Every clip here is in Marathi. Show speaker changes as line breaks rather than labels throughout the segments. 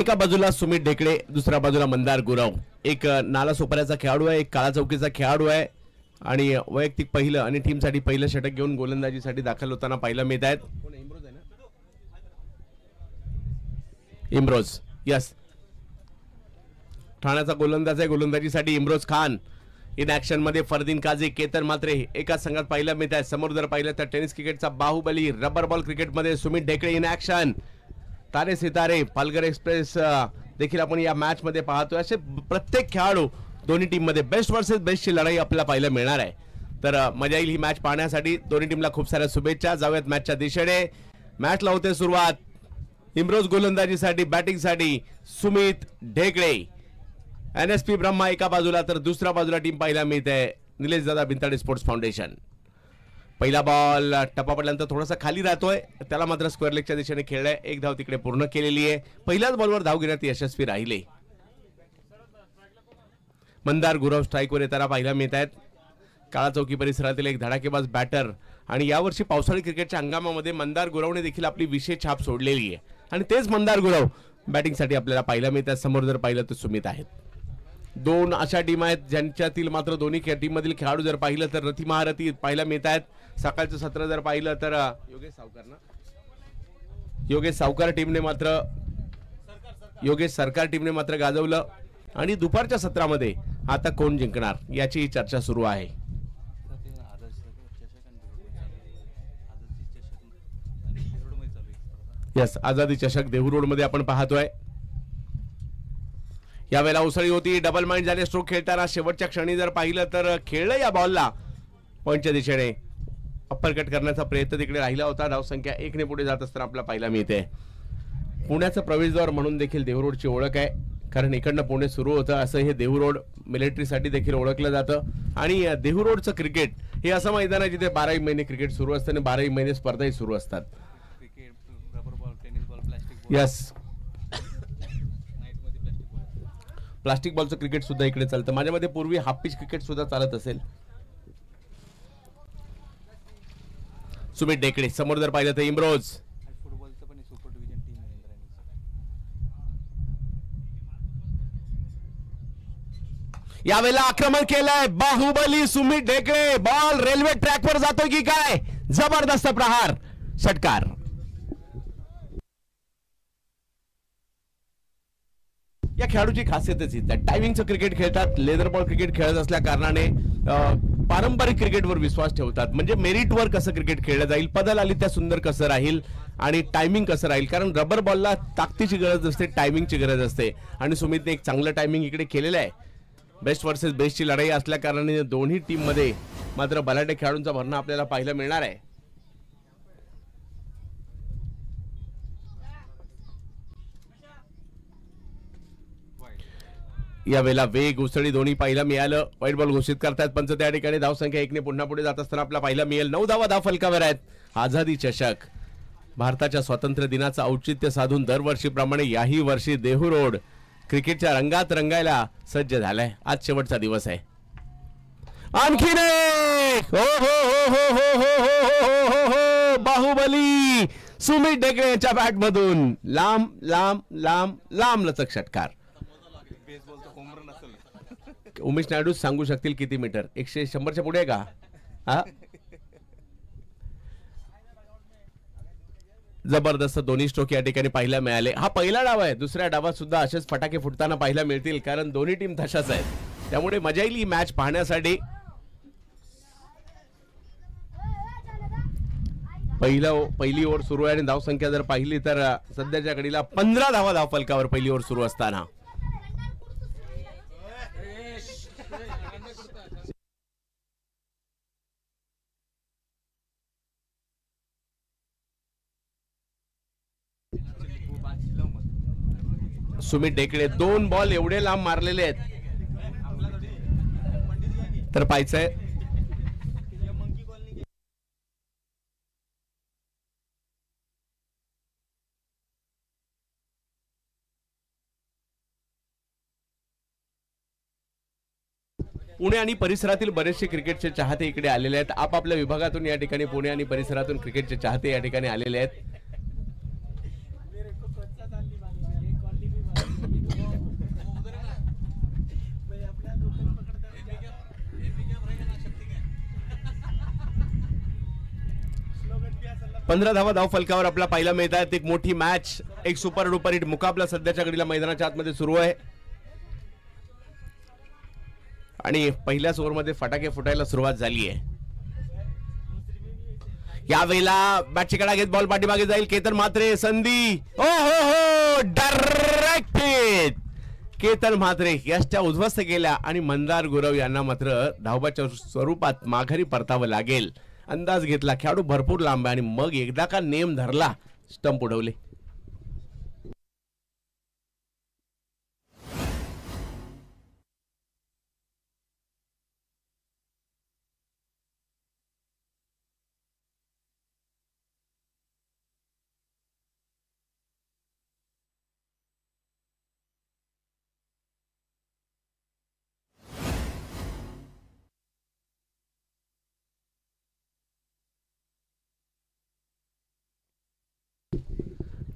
एका बाजूला सुमित ढेकळे, दुसऱ्या बाजूला मंदार गुरव. एक नाला सोपाऱ्याचा खेळाडू आहे, एक काळा चौकीचा खेळाडू आहे आणि वैयक्तिक पहिलं आणि टीमसाठी पहिलं षटक घेऊन गोलंदाजीसाठी दाखल होताना पाहायला मिळत आहेत. इम्रोज, यस, ठाण्याचा गोलंदाज आहे. गोलंदाजीसाठी इम्रोज खान. इन ऍक्शन मध्ये फरदीन काझी, केतन मात्रे एका संघात पाहायला मिळत आहे. समोर जर पाहिलं तर टेनिस क्रिकेटचा बाहुबली रबर बॉल क्रिकेटमध्ये सुमित ढेकळे इन ऍक्शन. तारे सितारे, पालघर एक्सप्रेस देखील आपण या मॅच मध्ये पाहतोय. असे प्रत्येक खेळाडू दोन्ही टीम मध्ये बेस्ट वर्सेस बेस्टची लढाई आपल्याला पाहायला मिळणार आहे. तर मजा येईल ही मॅच पाहण्यासाठी. दोन्ही टीमला खूप साऱ्या शुभेच्छा. जाऊयात मॅचच्या दिशेने. मॅचला होते सुरुवात. इम्रोज गोलंदाजीसाठी, बॅटिंगसाठी सुमित ढेकळे. NSP ब्रह्मा एका बाजूला तर दुसऱ्या बाजूला टीम पाहायला मिळते निलेश दादा भिंताडे स्पोर्ट्स फाउंडेशन. पहिला बॉल टप्पा पडल्यानंतर थोडासा खाली राहतोय, त्याला मात्र स्क्वेअर लेगच्या दिशेने खेळलाय. एक धाव तिकडे पूर्ण केलेली आहे. पहिल्याच बॉलवर धाव घेण्यात यशस्वी राहिले. मंदार गुरव स्ट्राईकवर येताना पाहायला मिळत आहेत. काळा चौकी परिसरातील एक धडाकेबाज बॅटर आणि यावर्षी पावसाळी क्रिकेटच्या हंगामामध्ये मंदार गुरवने देखील आपली विशेष छाप सोडलेली आहे आणि तेच मंदार गुरव बॅटिंगसाठी आपल्याला पाहायला मिळतात. समोर जर पाहिलं तर सुमित आहेत. दोन अशा टीम आहेत ज्यांच्यातील मात्र दोन्ही टीम मधील खेळाडू जर पाहिलं तर रथी महारथी पाहायला मिळत आहेत. सकाळचं सत्र जर पाहिलं तर योगेश सावकार टीमने मात्र गाजवलं आणि दुपारच्या सत्रामध्ये आता कोण जिंकणार याची चर्चा सुरू आहे. यस, आझादी चषक देहू मध्ये आपण पाहतोय. यावेळेला उसळी होती, डबल माइंड झाले स्ट्रोक खेळताना. शेवटच्या क्षणी जर पाहिलं तर खेळलं या बॉलला पॉइंटच्या दिशेने. अप्पर कट करण्याचा प्रयत्न तिकडे राहिला होता. धावसंख्या 1 ने पुढे जात असताना आपल्याला पाहायला मिळते. पुण्याचं प्रवेशद्वार म्हणून देखील देहू रोडची ओळख आहे, कारण इकडनं पुणे सुरू होतं. असं हे देहू रोड मिलिटरीसाठी देखील ओळखलं जातं आणि देहू रोडचं क्रिकेट हे असं मैदान आहे जिथे 12 महिने क्रिकेट सुरू असतं आणि 12 महिने स्पर्धाही सुरू असतात. यस, प्लास्टिक बॉलचं क्रिकेट सुद्धा इकडे चालतं. माझ्या मध्ये पूर्वी हाफ पिच क्रिकेट सुद्धा चालत असेल. सुमित ढेकळे समोर जर पाहिलं तर इम्रोज. यावेळेला आक्रमण केलंय बाहुबली सुमित ढेकळे. बॉल रेल्वे ट्रॅकवर जातोय की काय? जबरदस्त प्रहार, षटकार. या खेळाडूची खासियतच ही टायमिंगचं क्रिकेट खेळतात. लेदर बॉल क्रिकेट खेळत असल्या कारणाने पारंपरिक क्रिकेटवर विश्वास ठेवतात. म्हणजे मेरिटवर कसं क्रिकेट खेळलं जाईल, पदल आली त्या सुंदर कसं राहील आणि टायमिंग कसं राहील. कारण रबर बॉलला ताकदीची गरज असते, टायमिंगची गरज असते आणि सुमितने एक चांगलं टायमिंग इकडे केलेलं आहे. बेस्ट वर्सेस बेस्टची लढाई असल्या कारणाने दोन्ही टीम मध्ये मात्र बलाढ्य खेळाडूंचा भरणा आपल्याला पाहायला मिळणार आहे. यावेळेला वेग, उसळी दोन्ही पाहायला मिळालं. व्हाईट बॉल घोषित करतात पंच. त्या ठिकाणी धावसंख्या 1 ने पुन्हा पुढे जात असताना आपल्याला पाहायला मिळेल. 9 धावा धाव फलकावर आहेत. आझादी चषक भारताच्या स्वातंत्र्य दिनाचं औचित्य साधून दरवर्षीप्रमाणे याही वर्षी देहू रोड क्रिकेटच्या रंगात रंगायला सज्ज झालाय. आज शेवटचा दिवस आहे. आणखीन एक हो हो हो हो हो हो हो हो हो बाहुबली सुमित ढेकळेच्या बॅट मधून लांब लांब लांब लांब लचक षटकार. उमेश नायडू सांगू शकतील किती मीटर? 100च्या पुढे का? हा, जबरदस्त दोन्ही स्ट्रोक या ठिकाणी पाहायला मिळाले. हा पहिला डाव आहे. दुसऱ्या डावात सुद्धा असेच फटाके फुटताना पाहायला मिळतील, कारण दोन्ही टीम तशाच आहेत. त्यामुळे मजा येईल ही मॅच पाहण्यासाठी. पहिली ओव्हर सुरू आहे आणि धावसंख्या जर पाहिली तर सध्याच्या घडीला 15 धावा धाव फलकावर पहिली ओव्हर सुरू असताना. सुमित ढेकळे 2 बॉल एवढे लांब मारलेले आहेत तर पाहायचंय. पुणे आणि परिसरातील बरेचसे क्रिकेटचे चाहते इकडे आलेले आहेत. आपापल्या विभागातून या ठिकाणी पुणे आणि परिसरातून क्रिकेटचे चाहते या ठिकाणी आलेले आहेत. 15 धावा धाव फलकावर आपला पहिला मिळत आहेत. एक मोठी मॅच, एक सुपर डुपर हिट मुकाबला सध्याच्या घडीला मैदानाच्या आतमध्ये सुरू आहे आणि पहिल्याच ओव्हरमध्ये फटाके फुटायला सुरुवात झाली आहे. यावेळेला बॅटची कडा घेत बॉल पाठीमागे जाईल. केतन म्हात्रे संधी, ओ हो हो, डायरेक्ट हिट. केतन म्हात्रे यष्टया उद्ध्वस्त केल्या आणि मंदार गुरव यांना मात्र धावबाच्या स्वरूपात माघारी परतावं लागेल. अंदाज घेतला, खेळाडू भरपूर लांब आणि मग एकदा का नेम धरला, स्टंप उडवले.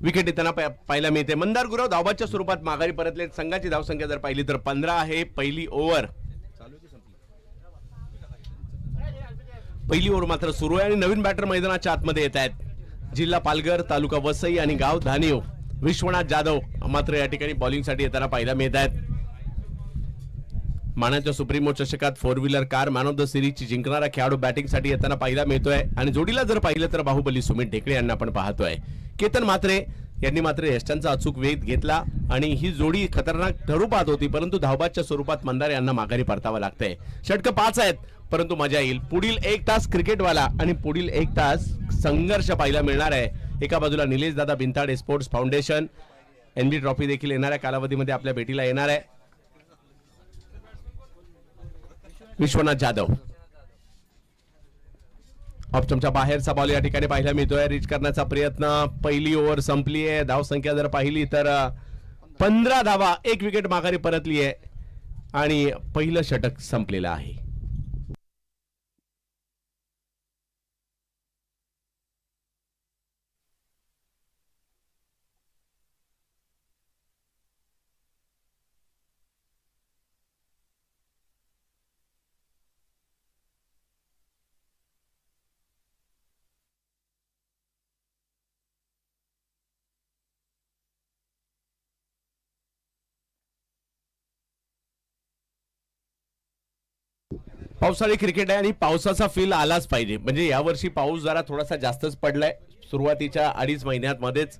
विकेट येताना पाहायला मिळते. मंदार गुरव धावबाच्या स्वरूपात माघारी परतले. संघाची धावसंख्या जर पाहिली तर 15 आहे. पहिली ओव्हर मात्र सुरू आहे आणि नवीन बॅटर मैदानाच्या आतमध्ये येत आहेत. जिल्हा पालघर, तालुका वसई आणि गाव धानिव. विश्वनाथ जाधव मात्र या ठिकाणी बॉलिंगसाठी येताना पाहायला मिळत आहेत. मानाच्या सुप्रीमो चषकात 4 wheeler car man of the सिरीजची जिंकणारा खेळाडू बॅटिंगसाठी येताना पाहायला मिळतोय आणि जोडीला जर पाहिलं तर बाहुबली सुमित ढेकळे यांना आपण पाहतोय. केतन म्हात्रे यांनी मात्र यष्टांचा अचूक वेध घेतला आणि ही जोडी खतरनाक ठरू पाहत होती, परंतु धावबाच्या स्वरूपात मंदार यांना माघारी परतावं लागतंय. षटक 5 आहेत, परंतु मजा येईल. पुढील 1 तास क्रिकेटवाला आणि पुढील 1 तास संघर्ष पाहायला मिळणार आहे. एका बाजूला निलेश दादा बिनताडे स्पोर्ट्स फाउंडेशन एनबी ट्रॉफी देखील येणाऱ्या कालावधीमध्ये आपल्या भेटीला येणार आहे. विश्वनाथ जाधव ऑप्शनच्या बाहेरचा बॉल या ठिकाणी पाहायला मिळतोय. रीच करण्याचा प्रयत्न. पहिली ओव्हर संपली आहे. धाव संख्या जर पाहिली तर 15 धावा, 1 विकेट माघारी परतली आहे आणि पहिलं षटक संपलेलं आहे. पावसाळी क्रिकेट आहे आणि पावसाचा फील आलाच पाहिजे. म्हणजे यावर्षी पाऊस जरा थोडासा जास्तच पडलाय. सुरुवातीच्या 2.5 महिन्यामध्येच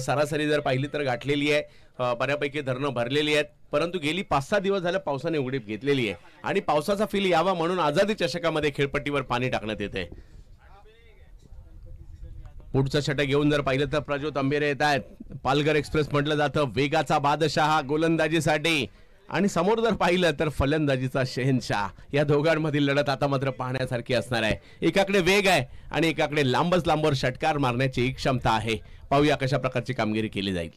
सरासरी जर पाहिली तर गाठलेली आहे. बऱ्यापैकी धरणं भरलेली आहेत, परंतु गेली 5-6 दिवस झाले पावसाने उघडीप घेतलेली आहे आणि पावसाचा फील यावा म्हणून आझादी चषकामध्ये खेळपट्टीवर पाणी टाकण्यात येते. पुढचं षटक घेऊन जर पाहिलं तर प्रज्योत अंबेरे येत आहेत. पालघर एक्सप्रेस म्हटलं जातं. वेगाचा बादशाह गोलंदाजीसाठी आणि समोर जर पाहिलं तर फलंदाजीचा शहेनशाह. या दोघांमधील लढत आता मात्र पाहण्यासारखी असणार आहे. एकाकडे वेग आहे आणि एकाकडे लांबच लांबवर षटकार मारण्याची क्षमता आहे. पाहूया कशा प्रकारची कामगिरी केली जाईल.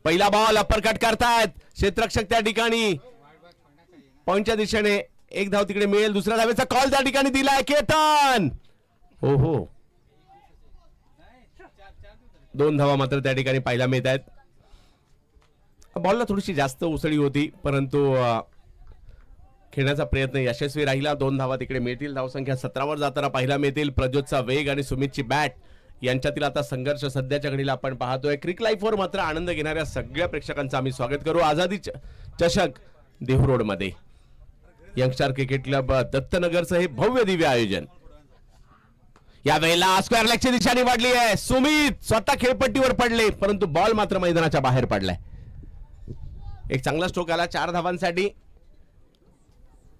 पहिला बॉल अप्परकट करतायत क्षेत्ररक्षक त्या ठिकाणी. पॉइंटच्या दिशेने 1 धाव तिकडे मिळेल. दुसऱ्या धावेचा कॉल त्या ठिकाणी दिलाय केतन. हो हो, 2 धावा मात्र त्या ठिकाणी पाहायला मिळत आहेत. बॉलला थोडीशी जास्त उसळी होती, परंतु खेळण्याचा प्रयत्न यशस्वी राहिला. 2 धावा तिकडे मिळतील. धावसंख्या 17 वर जाताना पाहायला मिळतील. प्रज्योतचा वेग आणि सुमितची बॅट यांच्यातील आता संघर्ष सध्याच्या घडीला आपण पाहतोय. क्रिक लाईफ वर मात्र आनंद घेणाऱ्या सगळ्या प्रेक्षकांचं आम्ही स्वागत करू. आझादी चषक देहू रोड मध्ये यंगस्टर क्रिकेट क्लब दत्तनगरचं हे भव्य दिव्य आयोजन. या वेळेला स्क्वेअर लेगची दिशा निवडली आहे. सुमित स्वतः खेळपट्टीवर पडले, परंतु बॉल मात्र मैदानाच्या बाहेर पडलाय. एक चांगला स्ट्रोक आला 4 धावांसाठी.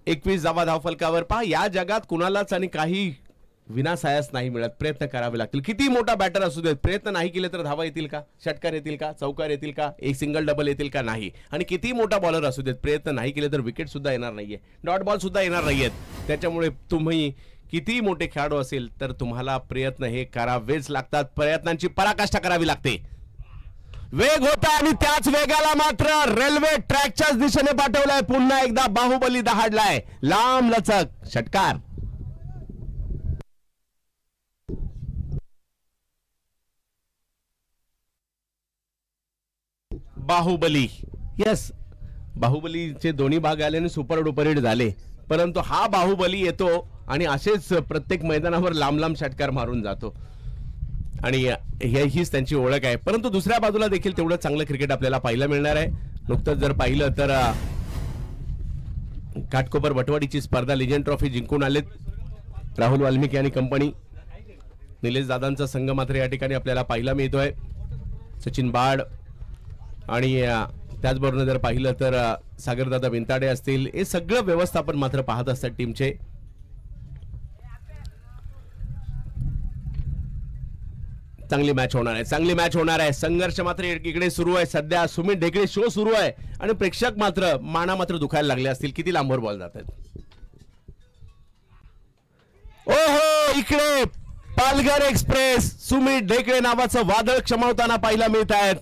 21 धावा धावफलकावर. पहा, या जगात कुणालाच आणि काही विनासायास नाही मिळत. प्रयत्न करावे लागतील. किती मोठा बॅटर असू देत, प्रयत्न नाही केले तर धावा येतील का, षटकार येतील का, चौकार येतील का, एक सिंगल डबल येतील का, नाही. आणि किती मोठा बॉलर असू देत, प्रयत्न नाही केले तर विकेट सुद्धा येणार नाहीये, डॉट बॉल सुद्धा येणार नाहीयेत. त्याच्यामुळे तुम्ही किती मोठे खेळाडू असेल तर तुम्हाला प्रयत्न हे करावेच लागतात. प्रयत्नांची पराकाष्ठा करावी लागते. वेग होता आणि त्याच वेगाला मात्र रेल्वे ट्रॅकच्याच दिशेने पाठवलाय. पुन्हा एकदा बाहुबली दहाडलाय. लांब लचक षटकार. बाहुबली, यस, बाहुबलीचे दोन्ही भाग आले आणि सुपर डुपर हिट झाले, परंतु हा बाहुबली येतो आणि असेच प्रत्येक मैदानावर लांब लांब षटकार मारून जातो आणि हीच त्यांची ओळख आहे. परंतु दुसऱ्या बाजूला देखील तेवढं चांगलं क्रिकेट आपल्याला पाहायला मिळणार आहे. नुकतंच जर पाहिलं तर घाटकोपर बटवाडीची स्पर्धा लिजंड ट्रॉफी जिंकून आलेत राहुल वाल्मिकी आणि कंपनी. निलेश दादांचा संघ मात्र या ठिकाणी आपल्याला पाहायला मिळतोय. सचिन बाड आणि त्याचबरोबर जर पाहिलं तर सागरदादा बिंताडे असतील, हे सगळं व्यवस्थापन मात्र पाहत असतात टीमचे. चांगली मॅच होणार आहे, चांगली मॅच होणार आहे. संघर्ष मात्र इकडे सुरू आहे. सध्या सुमित ढेकळे शो सुरू आहे आणि प्रेक्षक मात्र माना मात्र दुखायला लागले असतील. किती लांबवर बॉल जात आहेत. ओहो, इकडे पालघर एक्सप्रेस सुमित ढेकळे नावाचं वादळ क्षमावताना पाहायला मिळत आहेत.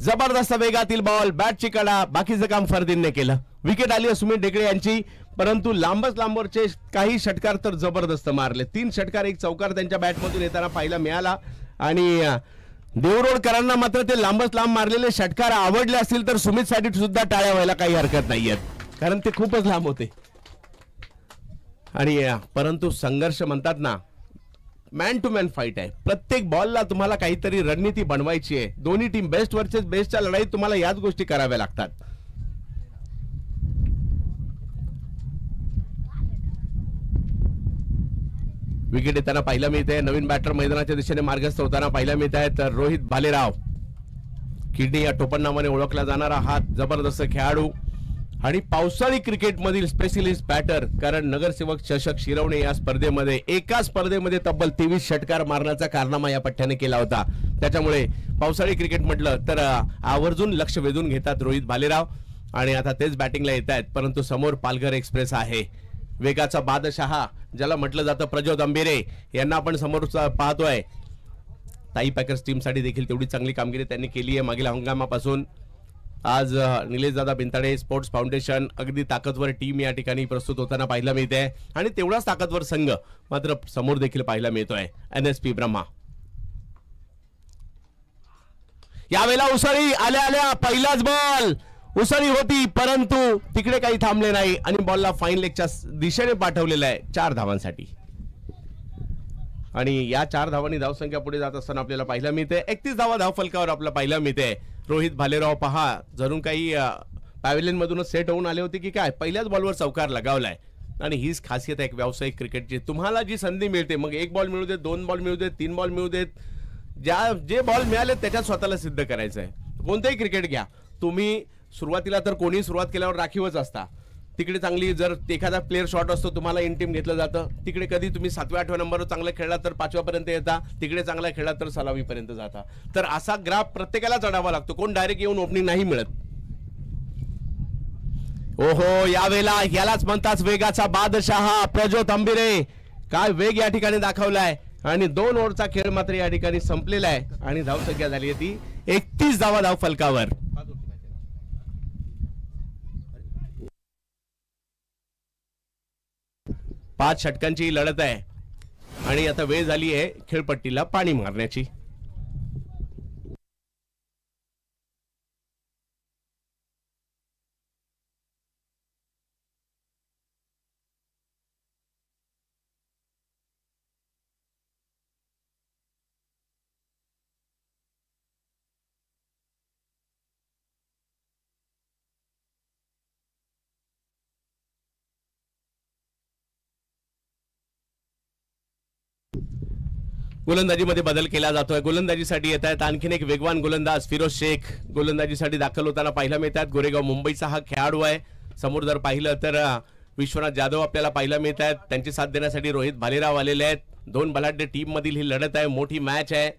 जबरदस्त वेगातील बॉल, बॅटची कडा, बाकीचं काम फरदीनने केलं. विकेट आली सुमित ढेकळे यांची, परंतु लांबवरचे काही षटकार तर जबरदस्त मारले. 3 षटकार 1 चौकार त्यांच्या बॅटमधून येताना पाहायला मिळाला आणि देवरोडकरांना मात्र ते लांब मारलेले षटकार आवडले असतील तर सुमितसाठी सुद्धा टाळ्या व्हायला काही हरकत नाहीये, कारण ते खूपच लांब होते. आणि परंतु संघर्ष म्हणतात ना, मॅन टू मॅन फाईट आहे. प्रत्येक बॉलला तुम्हाला काहीतरी रणनीती बनवायची आहे. दोन्ही टीम बेस्ट वर्सेस बेस्टच्या लढाईत तुम्हाला याच गोष्टी कराव्या लागतात. विकेट येताना पाहायला मिळते. नवीन बॅटर मैदानाच्या दिशेने मार्गस्थ होताना पाहायला मिळत आहेत. रोहित भालेराव, किडनी या टोपण नावाने ओळखला जाणारा हा जबरदस्त खेळाडू आणि पावसाळी क्रिकेट मधील स्पेशलिस्ट बॅटर, कारण नगरसेवक चषक शिरवणे या स्पर्धेमध्ये एका स्पर्धेमध्ये तब्बल 23 षटकार मारण्याचा कारनामा या पठ्ठ्याने केला होता. त्याच्यामुळे पावसाळी क्रिकेट म्हटलं तर आवर्जून लक्ष वेधून घेतात रोहित भालेराव आणि आता तेच बॅटिंगला येत आहेत. परंतु समोर पालघर एक्सप्रेस आहे, वेगाचा बादशहा ज्याला म्हटलं जातं. प्रज्योत अंबिरे यांना आपण समोर पाहतोय. ताई पॅकर्स टीमसाठी देखील तेवढी चांगली कामगिरी त्यांनी केली आहे मागील हंगामापासून. आज निलेश दादा बिंताडे स्पोर्ट्स फाउंडेशन अगदी ताकदवर टीम या ठिकाणी प्रस्तुत होताना पाहायला मिळते आणि तेवढाच ताकदवर संघ मात्र समोर देखील पाहायला मिळतोय. NSP ब्रह्मा यावेळेला उसळी आल्या आल्या पहिलाच बॉल उसळी होती, परंतु तिकडे काही थांबले नाही आणि बॉलला फाईन लेगच्या दिशेने पाठवलेला आहे 4 धावांसाठी. आणि या 4 धावांनी धावसंख्या पुढे जात असताना आपल्याला पाहायला मिळते 31 धावा धावफलकावर आपल्याला पाहायला मिळते. रोहित भालेराव पहा, जरूर काही पॅव्हिलियन मधूनच सेट होऊन आले होते की काय, पहिल्याच बॉलवर चौकार लगावलाय. आणि हीच खासियत आहे एक व्यावसायिक क्रिकेटची. तुम्हाला जी संधी मिळते, मग 1 बॉल मिळू देत, 2 बॉल मिळू देत, 3 बॉल मिळू देत, जे बॉल मिळाले त्याच्यात स्वतःला सिद्ध करायचं आहे. कोणतेही क्रिकेट घ्या तुम्ही, सुरुवातीला तर कोणी सुरुवात केल्यावर राखीवच असता. तिकडे चांगली जर एखादा प्लेअर शॉट असतो, तुम्हाला इन टीम घेतलं जातं. तिकडे कधी तुम्ही 7व्या-8व्या नंबरवर चांगला खेळला तर 5व्या पर्यंत येता, तिकडे चांगला खेळला तर 16वी पर्यंत जाता. तर असा ग्राफ प्रत्येकाला चढावा लागतो, कोण डायरेक्ट येऊन ओपनिंग नाही मिळत. ओहो, यावेळेला यालाच म्हणतात वेगाचा बादशहा प्रज्योत अंबिरे. काय वेग या ठिकाणी दाखवलाय आणि 2 ओव्हरचा खेळ मात्र या ठिकाणी संपलेला आहे आणि धावसंख्या झाली आहे ती 31 धावा धाव फलकावर. 5 षटकांची लढत आहे आणि आता वेळ झाली आहे खेळपट्टीला पाणी मारण्याची. गोलंदाजीमध्ये बदल केला जातोय. गोलंदाजीसाठी येत आहेत आणखीन एक वेगवान गोलंदाज फिरोज शेख गोलंदाजीसाठी दाखल होताना पाहायला मिळतात. गोरेगाव मुंबईचा हा खेळाडू आहे. समोर जर पाहिलं तर विश्वनाथ जाधव आपल्याला पाहायला मिळत आहेत. त्यांची साथ देण्यासाठी रोहित भालेराव आलेले आहेत. 2 बलाढ्य टीम मधील ही लढत आहे, मोठी मॅच आहे.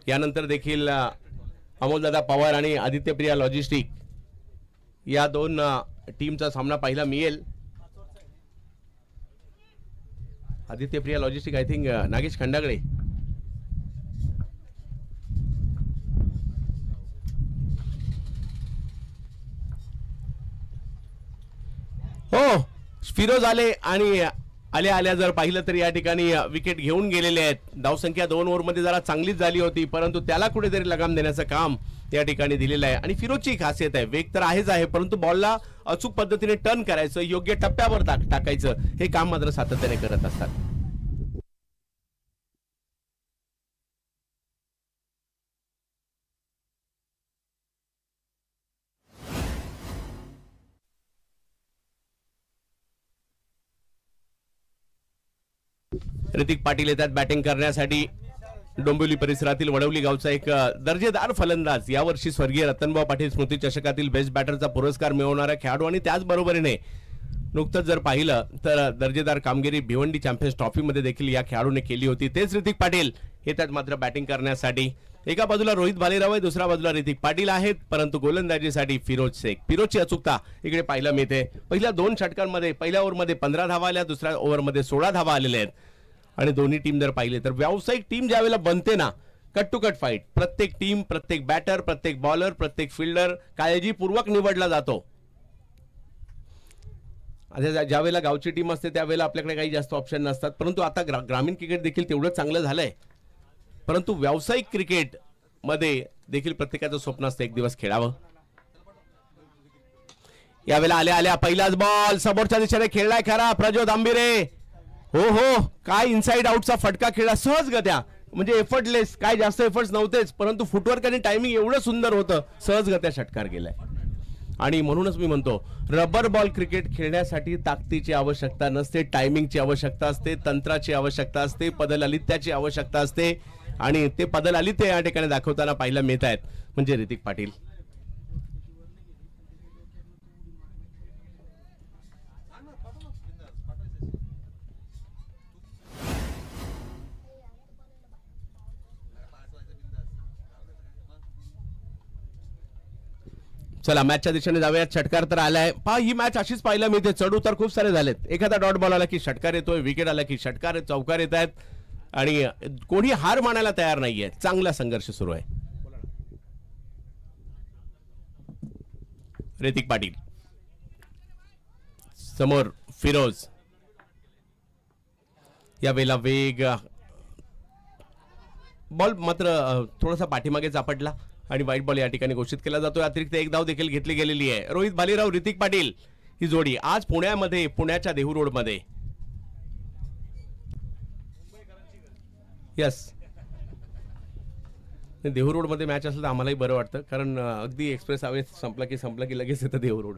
यानंतर देखील अमोलदादा पवार आणि आदित्यप्रिया लॉजिस्टिक या 2 टीमचा सामना पाहायला मिळेल. Adityapriya logistic I think Nagesh Khandagale. हो, फिरोज आले आणि आल्या आल्या जर पाहिलं तर या ठिकाणी विकेट घेऊन गेलेले आहेत. धावसंख्या 2 ओव्हरमध्ये जरा चांगलीच झाली होती, परंतु त्याला कुठेतरी लगाम देण्याचं काम या ठिकाणी दिलेलं आहे. आणि फिरोजची खासियत आहे, वेग तर आहेच आहे, परंतु बॉलला अचूक पद्धतीने टर्न करायचं, योग्य टप्प्यावर टाकायचं, हे काम मात्र सातत्याने करत असतात. ऋतिक पाटील येतात बॅटिंग करण्यासाठी. डोंबिवली परिसरातील वडवली गावचा एक दर्जेदार फलंदाज, यावर्षी स्वर्गीय रतनभाऊ पाटील स्मृती चषकातील बेस्ट बॅटरचा पुरस्कार मिळवणारा खेळाडू. आणि त्याचबरोबरीने नुकतंच जर पाहिलं तर दर्जेदार कामगिरी भिवंडी चॅम्पियन्स ट्रॉफीमध्ये देखील या खेळाडूने केली होती. तेच ऋतिक पाटील येतात मात्र बॅटिंग करण्यासाठी. एका बाजूला रोहित भालेराव आहे, दुसऱ्या बाजूला ऋतिक पाटील आहेत, परंतु गोलंदाजीसाठी फिरोज शेख. फिरोजची अचूकता इकडे पाहायला मिळते. पहिल्या 2 षटकांमध्ये पहिल्या ओव्हरमध्ये 15 धावा आल्या, दुसऱ्या ओव्हरमध्ये 16 धावा आलेल्या आहेत. आणि दोन्ही टीम जर पाहिले तर व्यावसायिक टीम ज्यावेळेला बनते ना, कट टू कट फाईट, प्रत्येक टीम, प्रत्येक बॅटर, प्रत्येक बॉलर, प्रत्येक फिल्डर काळजीपूर्वक निवडला जातो. ज्यावेळेला गावची टीम असते त्यावेळेला आपल्याकडे काही जास्त ऑप्शन नसतात, परंतु आता ग्रामीण क्रिकेट देखील तेवढं चांगलं झालंय. परंतु व्यावसायिक क्रिकेट मध्ये देखील प्रत्येकाचं स्वप्न असतं एक दिवस खेळावं. यावेळेला आल्या आल्या पहिलाच बॉल समोरच्या दिशेने खेळलाय खरा प्रज्योत आंबिरे. हो हो, काय इनसाइड आउटचा फटका खेळला सहज गत्या, म्हणजे एफर्टलेस, काय जास्त एफर्ट्स नव्हतेच, परंतु फुटवर्क आणि टायमिंग एवढं सुंदर होतं, सहज गत्या षटकार गेलाय. आणि म्हणूनच मी म्हणतो, रबर बॉल क्रिकेट खेळण्यासाठी ताकदीची आवश्यकता नसते, टायमिंगची आवश्यकता असते, तंत्राची आवश्यकता असते, पदललित्याची आवश्यकता असते. आणि ते पदललित्य या ठिकाणी दाखवताना पाहायला मिळत आहेत म्हणजे ऋतिक पाटील. चला मॅचच्या दिशेने जाऊयात. षटकार तर आलाय, पहा ही मॅच अशीच पाहायला मिळते, चढ उतार खूप सारे झालेत. एखादा डॉट बॉल आला की षटकार येतोय, विकेट आला की षटकार, चौकार येत आहेत आणि कोणी हार मानायला तयार नाहीये. चांगला संघर्ष सुरू आहे. ऋतिक पाटील समोर फिरोज, यावेळेला वेग, बॉल मात्र थोडासा पाठीमागे चापटला आणि व्हाईट बॉल या ठिकाणी घोषित केला जातोय. अतिरिक्त एक धाव देखील घेतली गेलेली आहे. रोहित भालेराव ऋतिक पाटील ही जोडी आज पुण्यामध्ये, पुण्याच्या देहू रोड मध्ये. यस, देहू रोड मध्ये मॅच असेल तर आम्हालाही बरं वाटतं, कारण अगदी एक्सप्रेस हायवे संपला की लगेच येतं देहू रोड.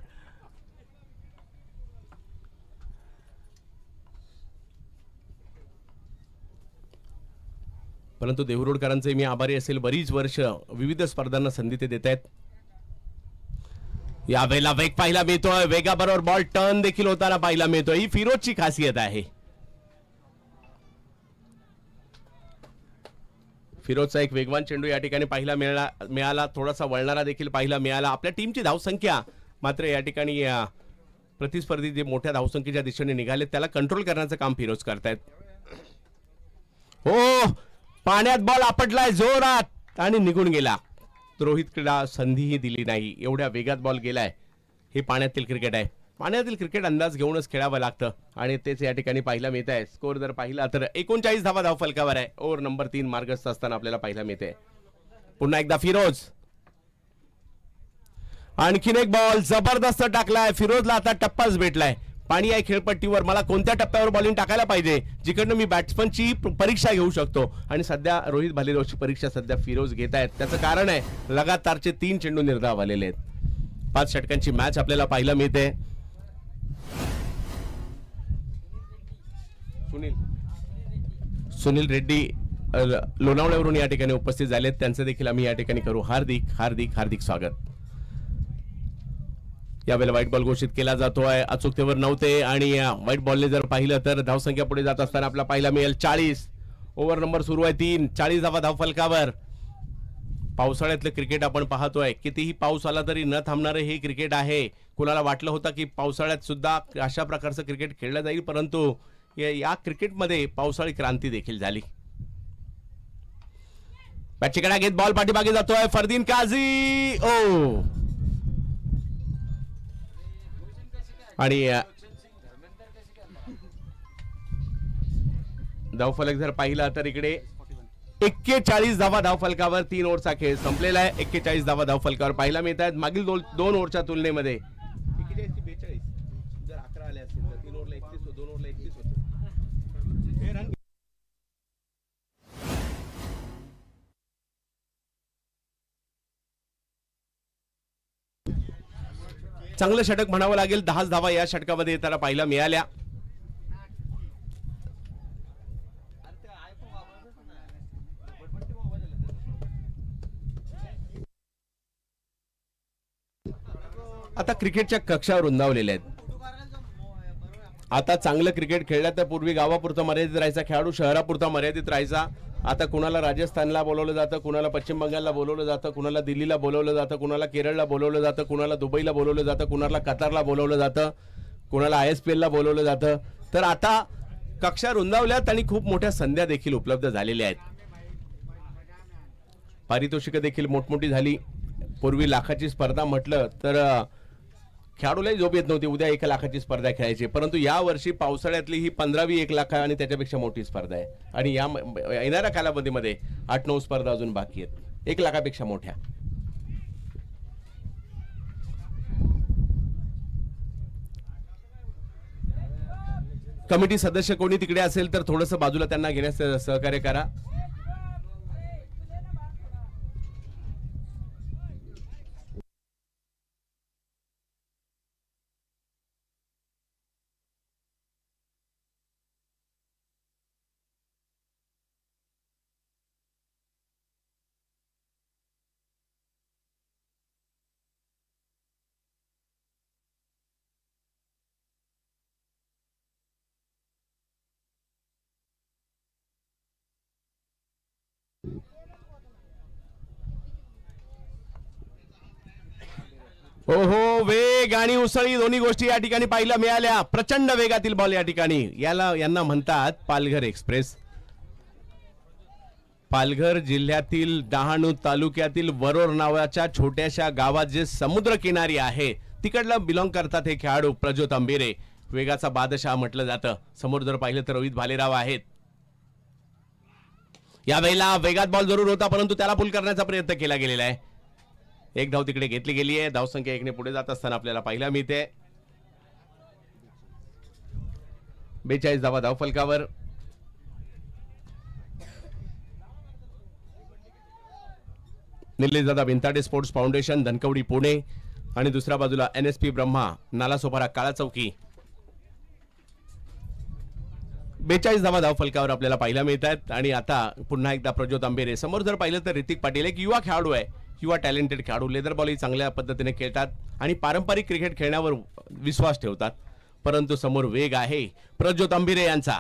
परंतु देहूरोडकरांचे मी आभारी असेल, बरीच वर्ष विविध स्पर्धांना संधी ते देत आहेत. यावेळेला वेग पाहायला मिळतोय, वेगाबरोबर बॉल टर्न देखील होताना पाहायला मिळतोय. ही फिरोजची खासियत आहे. फिरोजचा एक वेगवान चेंडू या ठिकाणी पाहायला मिळाला, थोडासा वळणारा देखील पाहायला मिळाला. आपल्या टीमची धावसंख्या मात्र या ठिकाणी प्रतिस्पर्धी जे मोठ्या धावसंख्येच्या दिशेने निघाले त्याला कंट्रोल करण्याचं काम फिरोज करतायत. हो, पाण्यात बॉल आपटलाय जोरात आणि निघून गेला. रोहितला संधीही दिली नाही, एवढ्या वेगात बॉल गेलाय. हे पाण्यातील क्रिकेट आहे. पाण्यातील क्रिकेट अंदाज घेऊनच खेळावं लागतं आणि तेच या ठिकाणी पाहायला मिळत आहे. स्कोर जर पाहिला तर 39 धावा धावफलकावर आहे. ओव्हर नंबर 3 मार्गस्थ असताना आपल्याला पाहायला मिळते. पुन्हा एकदा फिरोज, आणखीन एक बॉल जबरदस्त टाकलाय. फिरोजला आता टप्पाच भेटलाय. पाणी आहे खेळपट्टीवर, मला कोणत्या टप्प्यावर बॉलिंग टाकायला पाहिजे जिकडनं मी बॅट्समनची परीक्षा घेऊ शकतो. आणि सध्या रोहित भालेरावची परीक्षा सध्या फिरोज घेत आहेत. त्याचं कारण आहे लगातारचे 3 चेंडू निर्धाव आलेले आहेत. 5 षटकांची मॅच आपल्याला पाहायला मिळते. सुनील रेड्डी लोणावळ्यावरून या ठिकाणी उपस्थित झालेत, त्यांचं देखील आम्ही या ठिकाणी करू हार्दिक हार्दिक हार्दिक स्वागत. यावेळेला व्हाईट बॉल घोषित केला जातोय. अचूकतेवर नव्हते आणि व्हाईट बॉलने जर पाहिलं तर धावसंख्या पुढे जात असताना आपल्याला पाहायला मिळेल 40. ओव्हर नंबर सुरू आहे 3. 40 धावा धावफलकावर. पावसाळ्यातलं क्रिकेट आपण पाहतोय, कितीही पाऊस आला तरी न थांबणारे हे क्रिकेट आहे. कुणाला वाटलं होतं की पावसाळ्यात सुद्धा अशा प्रकारचं क्रिकेट खेळलं जाईल, परंतु या क्रिकेटमध्ये पावसाळी क्रांती देखील झाली. बॅटचीकडे घेत बॉल पाठीमागे जातोय फरदीन काझी. ओ, आणि धावफलक जर पाहिला तर इकडे 41 धावा धावफलकावर. 3 ओव्हरचा खेळ संपलेला आहे. 41 धावा धावफलकावर पाहायला मिळत आहेत. मागील 2 ओव्हरच्या तुलनेमध्ये 41 जर 11 आले असतील तर 3 ओव्हरला 31 2 ओव्हरला 31 होते. चांगलं षटक म्हणावं लागेल. 10 धावा या षटकामध्ये येताना पाहायला मिळाल्या. आता क्रिकेटच्या कक्षा रुंदावलेल्या आहेत. आता चांगलं क्रिकेट खेळलं तर पूर्वी गावापुरता मर्यादित राहायचा खेळाडू, शहरापुरता मर्यादित राहायचा. आता कुणाला राजस्थानला बोलवलं जातं, कुणाला पश्चिम बंगालला बोलवलं जातं, कुणाला दिल्लीला बोलवलं जातं, कुणाला केरळला बोलवलं जातं, कुणाला दुबईला बोलवलं जातं, कुणाला कतारला बोलवलं जातं, कुणाला ISPL ला बोलवलं जातं. तर आता कक्षा रुंदावल्यात आणि खूप मोठ्या संध्या देखील उपलब्ध झालेल्या आहेत. पारितोषिकं देखील मोठमोठी झाली. पूर्वी लाखाची स्पर्धा म्हटलं तर खेळाडूलाही झोप येत नव्हती, उद्या 1 लाखाची स्पर्धा खेळायची. परंतु या वर्षी पावसाळ्यातली ही 15वी 1 लाख आणि त्याच्यापेक्षा मोठी स्पर्धा आहे. आणि या येणाऱ्या कालावधीमध्ये 8-9 स्पर्धा अजून बाकी आहेत 1 लाखापेक्षा मोठ्या. कमिटी सदस्य कोणी तिकडे असेल तर थोडंसं बाजूला त्यांना घेण्यास सहकार्य करा. ओहो, वेग आणि उसळी दोन्ही गोष्टी या ठिकाणी पाहायला मिळाल्या. प्रचंड वेगातील बॉल या ठिकाणी. यांना म्हणतात पालघर एक्सप्रेस. पालघर जिल्ह्यातील डहाणू तालुक्यातील वरोर नावाच्या छोट्याशा गावात जे समुद्र किनारी आहे तिकडला बिलॉंग करतात हे खेळाडू प्रज्योत अंबिरे. वेगाचा बादशाह म्हटलं जातं. समोर जर पाहिलं तर रोहित भालेराव आहेत. यावेळेला वेगात बॉल जरूर होता परंतु त्याला पुल करण्याचा प्रयत्न केला गेलेला आहे. 1 धाव तिकडे घेतली गेली आहे. धावसंख्या 1 ने पुढे जात असताना आपल्याला पाहायला मिळते. 42 धावा धावफलकावर. निलेशदादा भिंताडे स्पोर्ट्स फाउंडेशन धनकवडी पुणे आणि दुसऱ्या बाजूला NSP ब्रह्मा नालासोपारा काळा चौकी. 42 धावा धावफलकावर आपल्याला पाहायला मिळत आहेत. आणि आता पुन्हा एकदा प्रज्योत अंबिरे. समोर जर पाहिलं तर ऋतिक पाटील एक युवा खेळाडू आहे. युवा टॅलेंटेड खेळाडू. लेदर बॉलही चांगल्या पद्धतीने खेळतात आणि पारंपरिक क्रिकेट खेळण्यावर विश्वास ठेवतात. परंतु समोर वेग आहे प्रज्योत अंबिरे यांचा.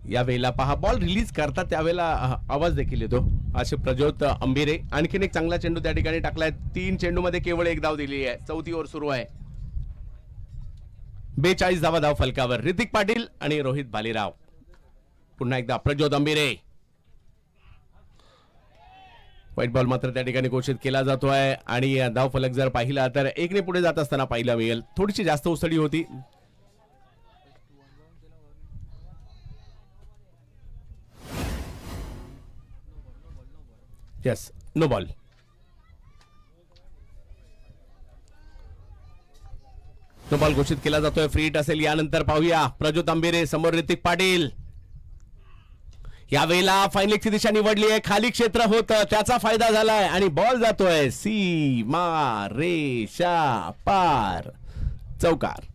यावेळेला पहा बॉल रिलीज करतात त्यावेळेला आवाज देखील येतो. असे प्रज्योत अंबिरे. आणखीन एक चांगला चेंडू त्या ठिकाणी टाकलाय. 3 चेंडूमध्ये केवळ 1 धाव दिली आहे. 4थी ओव्हर सुरू आहे. 42 धावा धाव फलकावर. ऋतिक पाटील आणि रोहित भालेराव. पुन्हा एकदा प्रज्योत अंबिरे. व्हाईट बॉल मात्र त्या ठिकाणी घोषित केला जातोय आणि धाव फलक जर पाहिला तर 1 ने पुढे जात असताना पाहायला मिळेल. थोडीशी जास्त उसळी होती. Yes, no ball. No ball घोषित केला जातोय. फ्री हिट असेल. यानंतर पाहूया प्रज्योत अंबिरे समोर ऋतिक पाटील. यावेळेला फायनलची दिशा निवडली आहे. खाली क्षेत्र होतं त्याचा फायदा झालाय आणि बॉल जातोय सीमा रेषा पार. चौकार.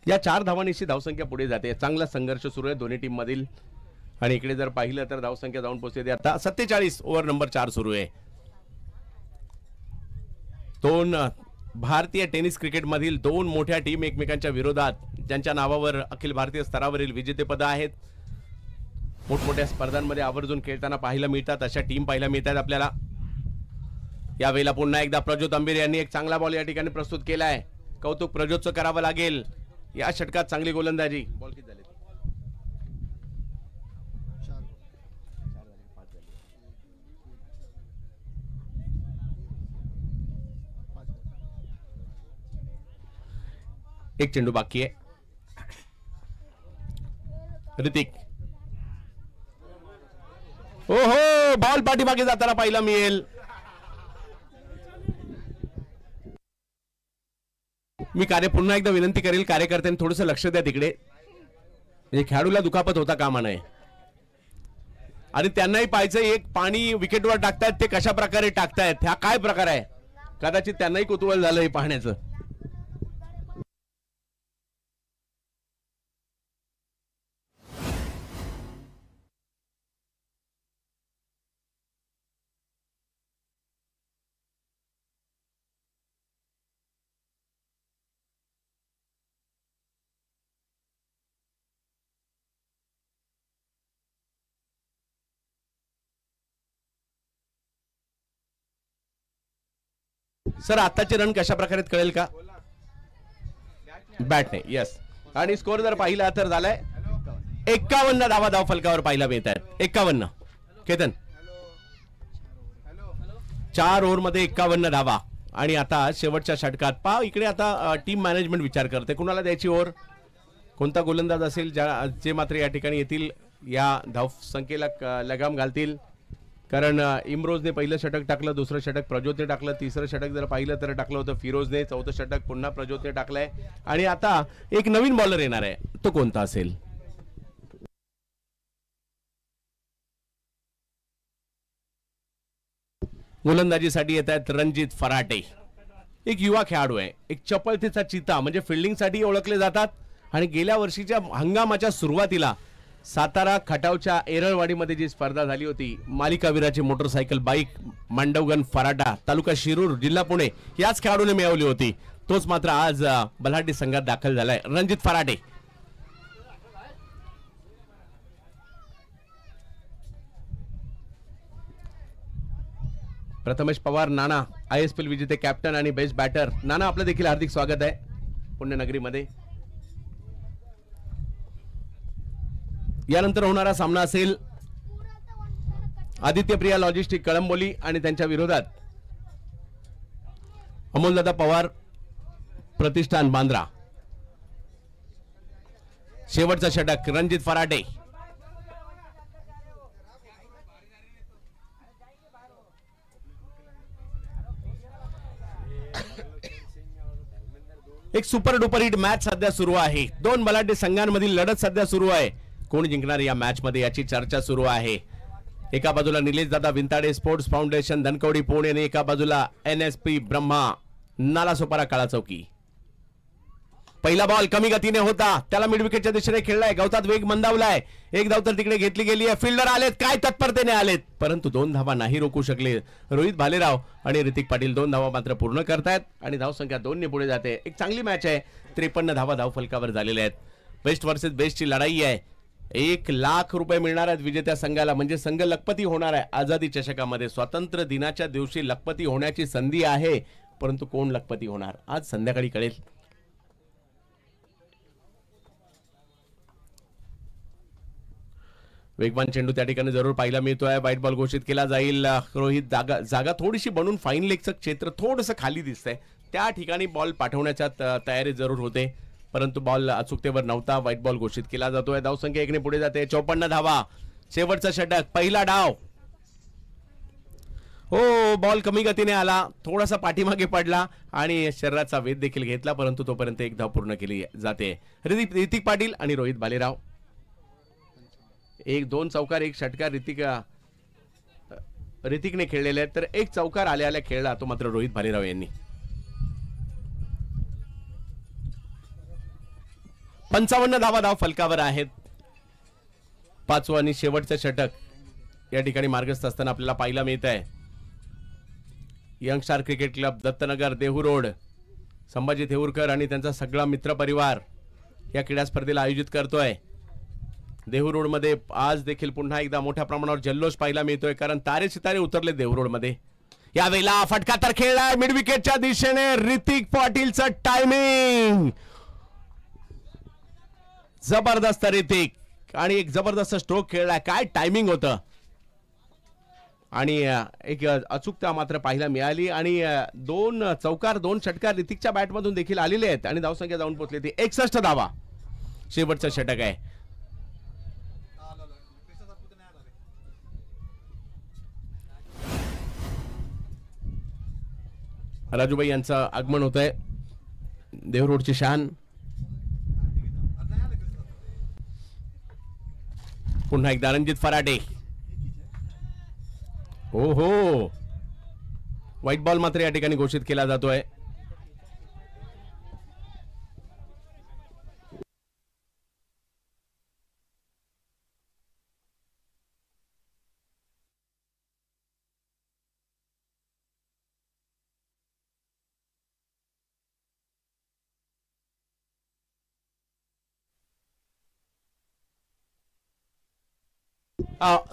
या 4 धावांची धावसंख्या पुढे जाते. चांगला संघर्ष सुरू आहे दोन्ही टीम मधील. आणि इकडे जर पाहिलं तर धावसंख्या जाऊन पोहोचते आता 47. ओव्हर नंबर 4 सुरू आहे. 2 भारतीय टेनिस क्रिकेट मधील 2 मोठ्या टीम एकमेकांच्या विरोधात ज्यांच्या नावावर अखिल भारतीय स्तरावरील विजेतेपद आहेत. मोठमोठ्या स्पर्धांमध्ये आवर्जून खेळताना पाहायला मिळतात अशा टीम पाहायला मिळतात आपल्याला. यावेळेला पुन्हा एकदा प्रज्योत अंबिरे यांनी एक चांगला बॉल या ठिकाणी प्रस्तुत केलाय. कौतुक प्रज्योतचं करावं लागेल. या षटकात चांगली गोलंदाजी. बॉल किती झाले? एक चेंडू बाकी आहे. ऋतिक, हो हो, बॉल पाठीमागे जाताना पाहिला मिळेल. मी पुन्हा एकदा विनंती करेल, कार्यकर्त्यांनी थोडंसं लक्ष द्या तिकडे. म्हणजे खेळाडूला दुखापत होता कामा नये आणि त्यांनाही पाहायचं एक पाणी विकेटवर टाकतायत ते कशा प्रकारे टाकतायत, हा काय प्रकार आहे. कदाचित त्यांनाही कुतूहल झालं हे पाहण्याचं. सर आताचे रन कशा प्रकारे कळेल का. बॅट नाही. येस. आणि स्कोर जर पाहिला तर झालाय 51 धावा धाव फलकावर पाहायला मिळत आहेत. 51. केतन, 4 ओव्हरमध्ये 51 धावा. आणि आता शेवटच्या षटकात पहा इकडे आता टीम मॅनेजमेंट विचार करते कुणाला द्यायची ओव्हर, कोणता गोलंदाज असेल जे मात्र या ठिकाणी येतील, या धाव संख्येला लगाम घालतील. कारण इम्रोजने पहिलं षटक टाकलं, दुसरं षटक प्रज्योतने टाकलं, तिसरं षटक जर पाहिलं तर टाकलं होतं फिरोजने, चौथं षटक पुन्हा प्रज्योतने टाकलंय. आणि आता एक नवीन बॉलर येणार आहे, तो कोणता असेल. गोलंदाजीसाठी येत आहेत रणजित फराटे. एक युवा खेळाडू आहे, एक चपळतेचा चिता, म्हणजे फिल्डिंगसाठी ओळखले जातात. आणि गेल्या वर्षीच्या हंगामाच्या सुरुवातीला सातारा खटावच्या एरळवाडीमध्ये जी स्पर्धा झाली होती, मालिकावीराची मोटरसायकल बाईक मांडवगण फराटा, तालुका शिरूर, जिल्हा पुणे, याच खेळाडूने मिळवली होती. तोच मात्र आज बल्हाटी संघात दाखल झालाय, रणजित फराटे. प्रथमेश पवार नाना, ISPL विजेते कॅप्टन आणि बेस्ट बॅटर. नाना, आपलं देखील हार्दिक स्वागत आहे पुण्यनगरीमध्ये. यानंतर होणारा सामना असेल आदित्य प्रिया लॉजिस्टिक कळंबोली आणि त्यांच्या विरोधात अमोलदादा पवार प्रतिष्ठान बांद्रा. शेवटचा षटक रणजित फराटे. एक सुपर डुपर हिट मॅच सध्या सुरू आहे. दोन बलाढ्य संघांमधील लढत सध्या सुरू आहे. कोण जिंकणार या मॅच मध्ये याची चर्चा सुरू आहे. एका बाजूला निलेश दादा विंताडे स्पोर्ट्स फाउंडेशन धनकवडी पुणे आणि एका बाजूला NSP ब्रह्मा नालासोपारा काळा चौकी. पहिला बॉल कमी गतीने होता, त्याला मिड विकेटच्या दिशेने खेळलाय, गवतात वेग मंदावलाय. एक धाव तर तिकडे घेतली गेली आहे. फिल्डर आलेत, काय तत्परतेने आलेत, परंतु 2 धावा नाही रोखू शकले. रोहित भालेराव आणि ऋतिक पाटील 2 धावा मात्र पूर्ण करतायत आणि धावसंख्या 2 ने पुढे जाते. एक चांगली मॅच आहे. 53 धावा धाव फलकावर झालेल्या आहेत. बेस्ट वर्सेस बेस्टची लढाई आहे. 1 लाख रुपये मिळणार आहेत विजेत्या संघाला, म्हणजे संघ लखपती होणार आहे. आझादी चषकामध्ये स्वातंत्र्य दिनाच्या दिवशी लखपती होण्याची संधी आहे, परंतु कोण लखपती होणार आज संध्याकाळी कळेल. वेगवान चेंडू त्या ठिकाणी जरूर पाहायला मिळतोय. व्हाईट बॉल घोषित केला जाईल. रोहित जागा थोडीशी बनून फाईन लेगचं क्षेत्र थोडंसं खाली दिसतंय, त्या ठिकाणी बॉल पाठवण्याच्या तयारी जरूर होते, परंतु बॉल अचूकतेवर नव्हता. व्हाईट बॉल घोषित केला जातोय. धावसंख्या 1 ने पुढे जाते. 54 धावा. शेवटचा षटक, पहिला डाव. हो, बॉल कमी गतीने आला, थोडासा पाठीमागे पडला आणि शरीराचा वेध देखील घेतला, परंतु तोपर्यंत 1 धाव पूर्ण केली जाते. ऋतिक पाटील आणि रोहित भालेराव. 1-2 चौकार 1 षटकार ऋतिकने खेळलेले आहेत, तर 1 चौकार आल्या खेळला तो मात्र रोहित भालेराव यांनी. 55 धावा धाव फलकावर आहेत. 5वं आणि शेवटचं षटक या ठिकाणी मार्गस्थ असताना आपल्याला पाहायला मिळत आहे. Young star cricket club Dattanagar Dehu road, Sambhaji Dehurkar आणि त्यांचा सगळा मित्र परिवार या क्रीडा स्पर्धेला आयोजित करतोय. देहू रोड मध्ये आज देखील पुन्हा एकदा मोठ्या प्रमाणावर जल्लोष पाहायला मिळतोय, कारण तारे सितारे उतरले देहू रोड मध्ये. यावेळेला फटका तर खेळलाय मिड विकेटच्या दिशेने. ऋतिक पाटीलचं टायमिंग जबरदस्त. ऋतिक आणि एक जबरदस्त स्ट्रोक खेळलाय. काय टायमिंग होतं आणि एक अचूकता मात्र पाहायला मिळाली आणि 2 चौकार 2 षटकार ऋतिकच्या बॅटमधून देखील आलेले आहेत आणि धावसंख्या जाऊन पोहोचली ती 61 धावा. शेवटचं षटक आहे. राजूबाई यांचं आगमन होत आहे. देवरोडची शान. पुन्हा एकदा रणजित फराटे. हो हो, व्हाईट बॉल मात्र या ठिकाणी घोषित केला जातोय.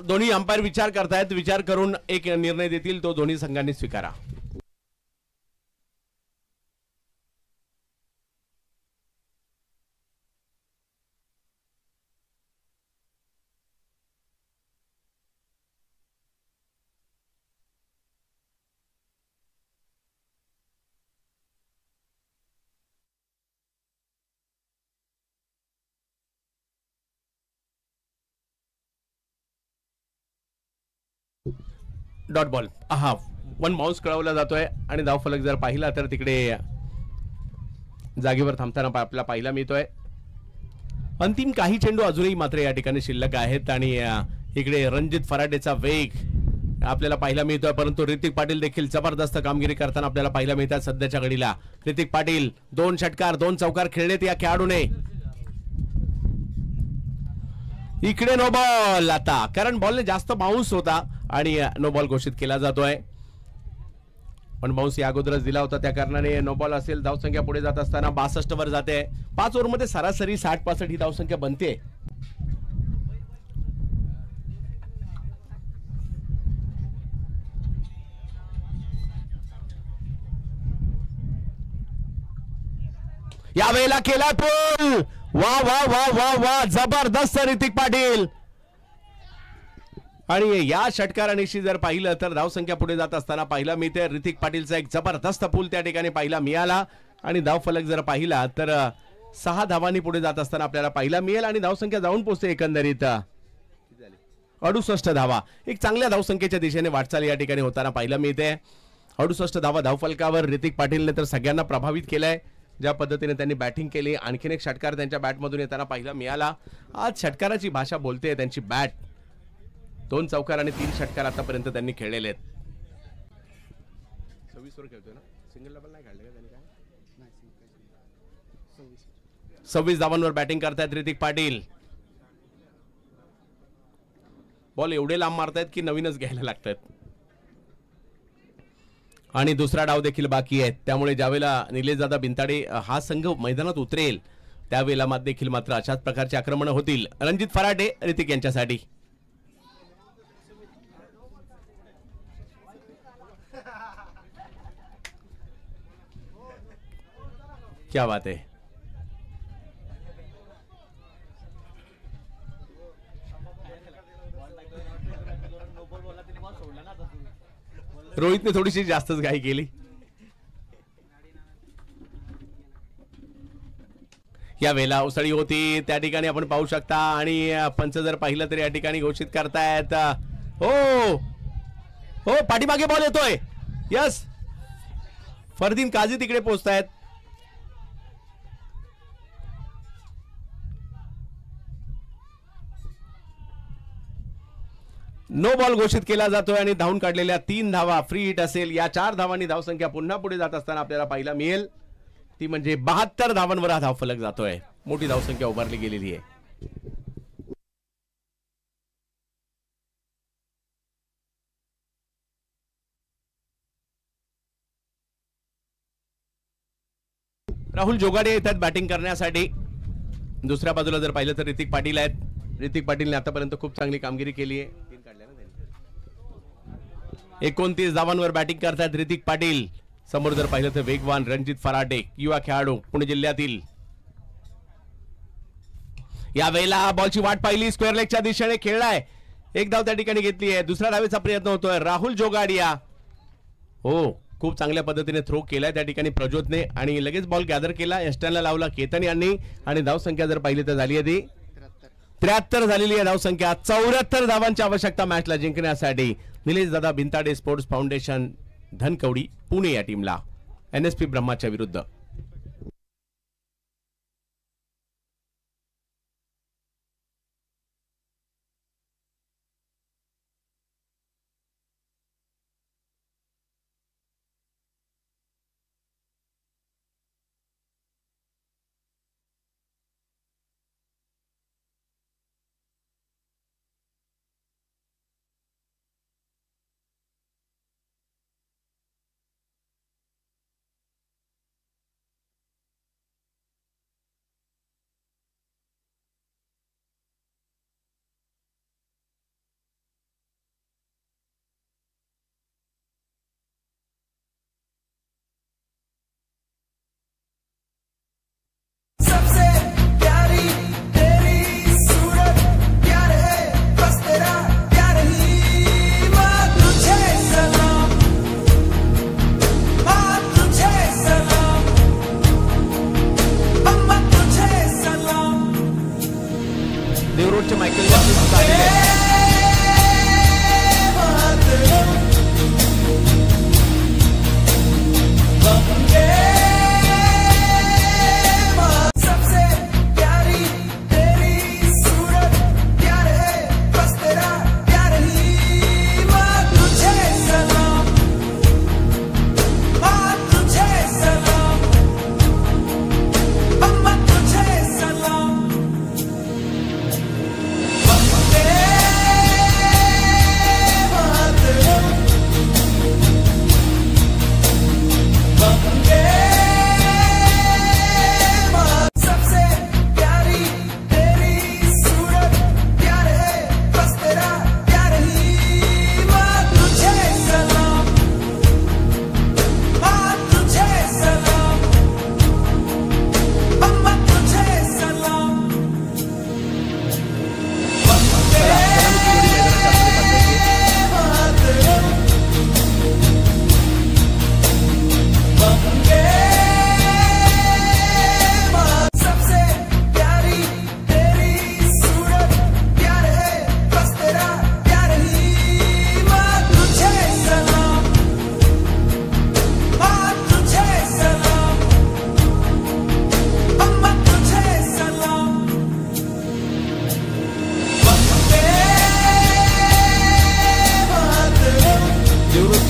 दोन्ही अंपायर विचार करतायत. विचार करून एक निर्णय देतील, तो दोन्ही संघांनी स्वीकारा. Dot ball. हा, 1 बाउन्स कळवला जातोय आणि धावफलक जर पाहिला तर तिकडे जागेवर थांबताना आपल्याला पाहायला मिळतोय. अंतिम काही चेंडू अजूनही मात्र या ठिकाणी शिल्लक आहेत आणि इकडे रणजित फराटेचा वेग आपल्याला पाहायला मिळतोय, परंतु ऋतिक पाटील देखील जबरदस्त कामगिरी करताना आपल्याला पाहायला मिळतात सध्याच्या घडीला. ऋतिक पाटील 2 षटकार 2 चौकार खेळलेत या खेळाडूने. इकडे नो बॉल आता, कारण बॉलने जास्त बाउन्स होता आणि नो बॉल घोषित केला जातोय. पण बाउन्स या अगोदरच दिला होता, त्या कारणाने नो बॉल असेल. धावसंख्या पुढे जात असताना 62 वर जाते. 5 ओव्हरमध्ये सरासरी 60-65 ही धावसंख्या बनते. यावेळेला केला पूल. वा वा वा वा वा, जबरदस्त ऋतिक पाटील. आणि या षटकारानिशी जर पाहिलं तर धावसंख्या पुढे जात असताना पाहिला मिळते. ऋतिक पाटीलचा एक जबरदस्त पूल त्या ठिकाणी पाहिला मिळाला आणि धावफलक जर पाहिला तर 6 धावांनी पुढे जात असताना आपल्याला पाहिला मिळेल आणि धावसंख्या जाऊन पोहोचते एकंदरीत 68 धावा. एक चांगल्या धावसंख्येच्या दिशेने वाटचाल या ठिकाणी होताना पाहायला मिळते. 68 धावा धावफलकावर ऋतिक पाटीलने तर सगळ्यांना प्रभावित केलंय. ज्या पद्धतीने त्यांनी बॅटिंग केली, आणखीन एक षटकार त्यांच्या बॅटमधून येताना पाहायला मिळाला. आज षटकाराची भाषा बोलते त्यांची बॅट. 2 चौकार आणि 3 षटकार आतापर्यंत त्यांनी खेळलेले आहेत. 26 वर खेळतोय ना, सिंगल डबल नाही काढले का त्यांनी? काय 26 धावांवर बॅटिंग करतायत ऋतिक पाटील. बॉल एवढे लांब मारतायत की नवीनच घ्यायला लागतात. आणि दुसरा डाव देखील बाकी आहे, त्यामुळे ज्यावेळेला निलेश दादा बिनताडे हा संघ मैदानात उतरेल त्यावेळेला देखील मात्र अशाच प्रकारचे आक्रमण होतील. रणजित फराटे ऋतिक यांच्यासाठी. क्या बात है. रोहितने थोडीशी जास्तच घाई केली. या वेळेला उसळी होती त्या ठिकाणी आपण पाहू शकता आणि पंच जर पाहिलं तर या ठिकाणी घोषित करतायत. हो हो, पाठीमागे बॉल येतोय. यस, फरदीन काझी तिकडे पोहोचतायत. नो बॉल घोषित केला जातोय आणि धावून काढलेल्या 3 धावा फ्री हिट असेल. या 4 धावांनी धावसंख्या पुन्हा पुढे जात असताना आपल्याला पाहायला मिळेल ती म्हणजे 72 धावांवर हा धावफलक जातोय. मोठी धावसंख्या उभारली गेलेली आहे. राहुल जोगाडे येतात बॅटिंग करण्यासाठी. दुसऱ्या बाजूला जर पाहिलं तर ऋतिक पाटील आहेत. ऋतिक पाटीलने आतापर्यंत खूप चांगली कामगिरी केली आहे. 29 धावांवर बॅटिंग करतात ऋतिक पाटील. समोर जर पाहिलं तर वेगवान रणजित फराटे, युवा खेळाडू पुणे जिल्ह्यातील. या वेळेला बॉलची वाट पाहिली, स्क्वेअर लेगच्या दिशेने खेळलाय. एक धाव त्या ठिकाणी घेतली आहे. दुसऱ्या धावेचा प्रयत्न होतोय राहुल जोगाडिया. हो, खूप चांगल्या पद्धतीने थ्रो केलाय त्या ठिकाणी प्रज्योतने आणि लगेच बॉल गॅदर केला. एस्टनला लावला केतन यांनी आणि धाव संख्या जर पाहिली तर झाली आहे ती 73 झालेली आहे धाव संख्या. 74 धावांची आवश्यकता मॅचला जिंकण्यासाठी. निलेश दादा भिंताडे स्पोर्ट्स फाउंडेशन धनकवडी पुणे या टीमला NSP ब्रह्माच्या विरुद्ध. देवरोडचे मायकल जॅक्सन आलेले आहेत.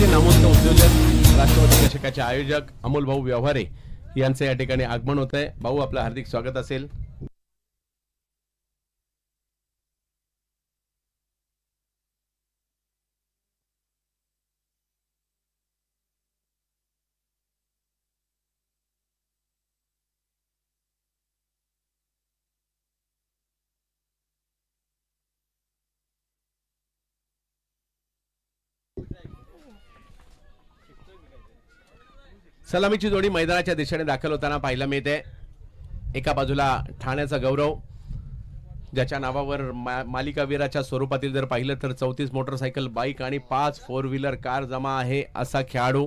नामवंत उद्योजक राष्ट्रवादी चषकाचे आयोजक अमोल भाऊ व्यवहारे यांचे या ठिकाणी आगमन होत आहे. भाऊ, आपलं हार्दिक स्वागत असेल. सलामीची जोडी मैदानाच्या दिशेने दाखल होताना पाहायला मिळते. एका बाजूला ठाण्याचा गौरव, ज्याच्या नावावर मालिकावीराच्या स्वरूपातील जर पाहिलं तर 34 मोटरसायकल, बाईक आणि 5 4 व्हीलर कार जमा आहे असा खेळाडू.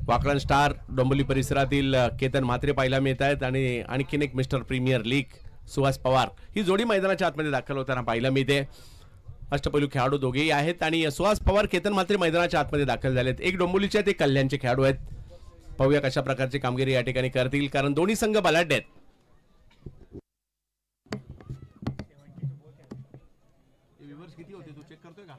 वाकलन स्टार डोंबिवली परिसरातील केतन म्हात्रे पाहायला मिळत आहेत आणि आणखीन एक mister premier league Suhas Pawar. ही जोडी मैदानाच्या आतमध्ये दाखल होताना पाहायला मिळते. अष्टपैलू खेळाडू दोघेही आहेत आणि सुहास पवार केतन म्हात्रे मैदानाच्या आतमध्ये दाखल झालेत. एक डोंबिवलीचे आहेत, एक कल्याणचे खेळाडू आहेत. पाहूया कशा प्रकारची कामगिरी या ठिकाणी करतील, कारण दोन्ही संघ बलाढ्य आहेत. किती होते तू चेक करतोय का?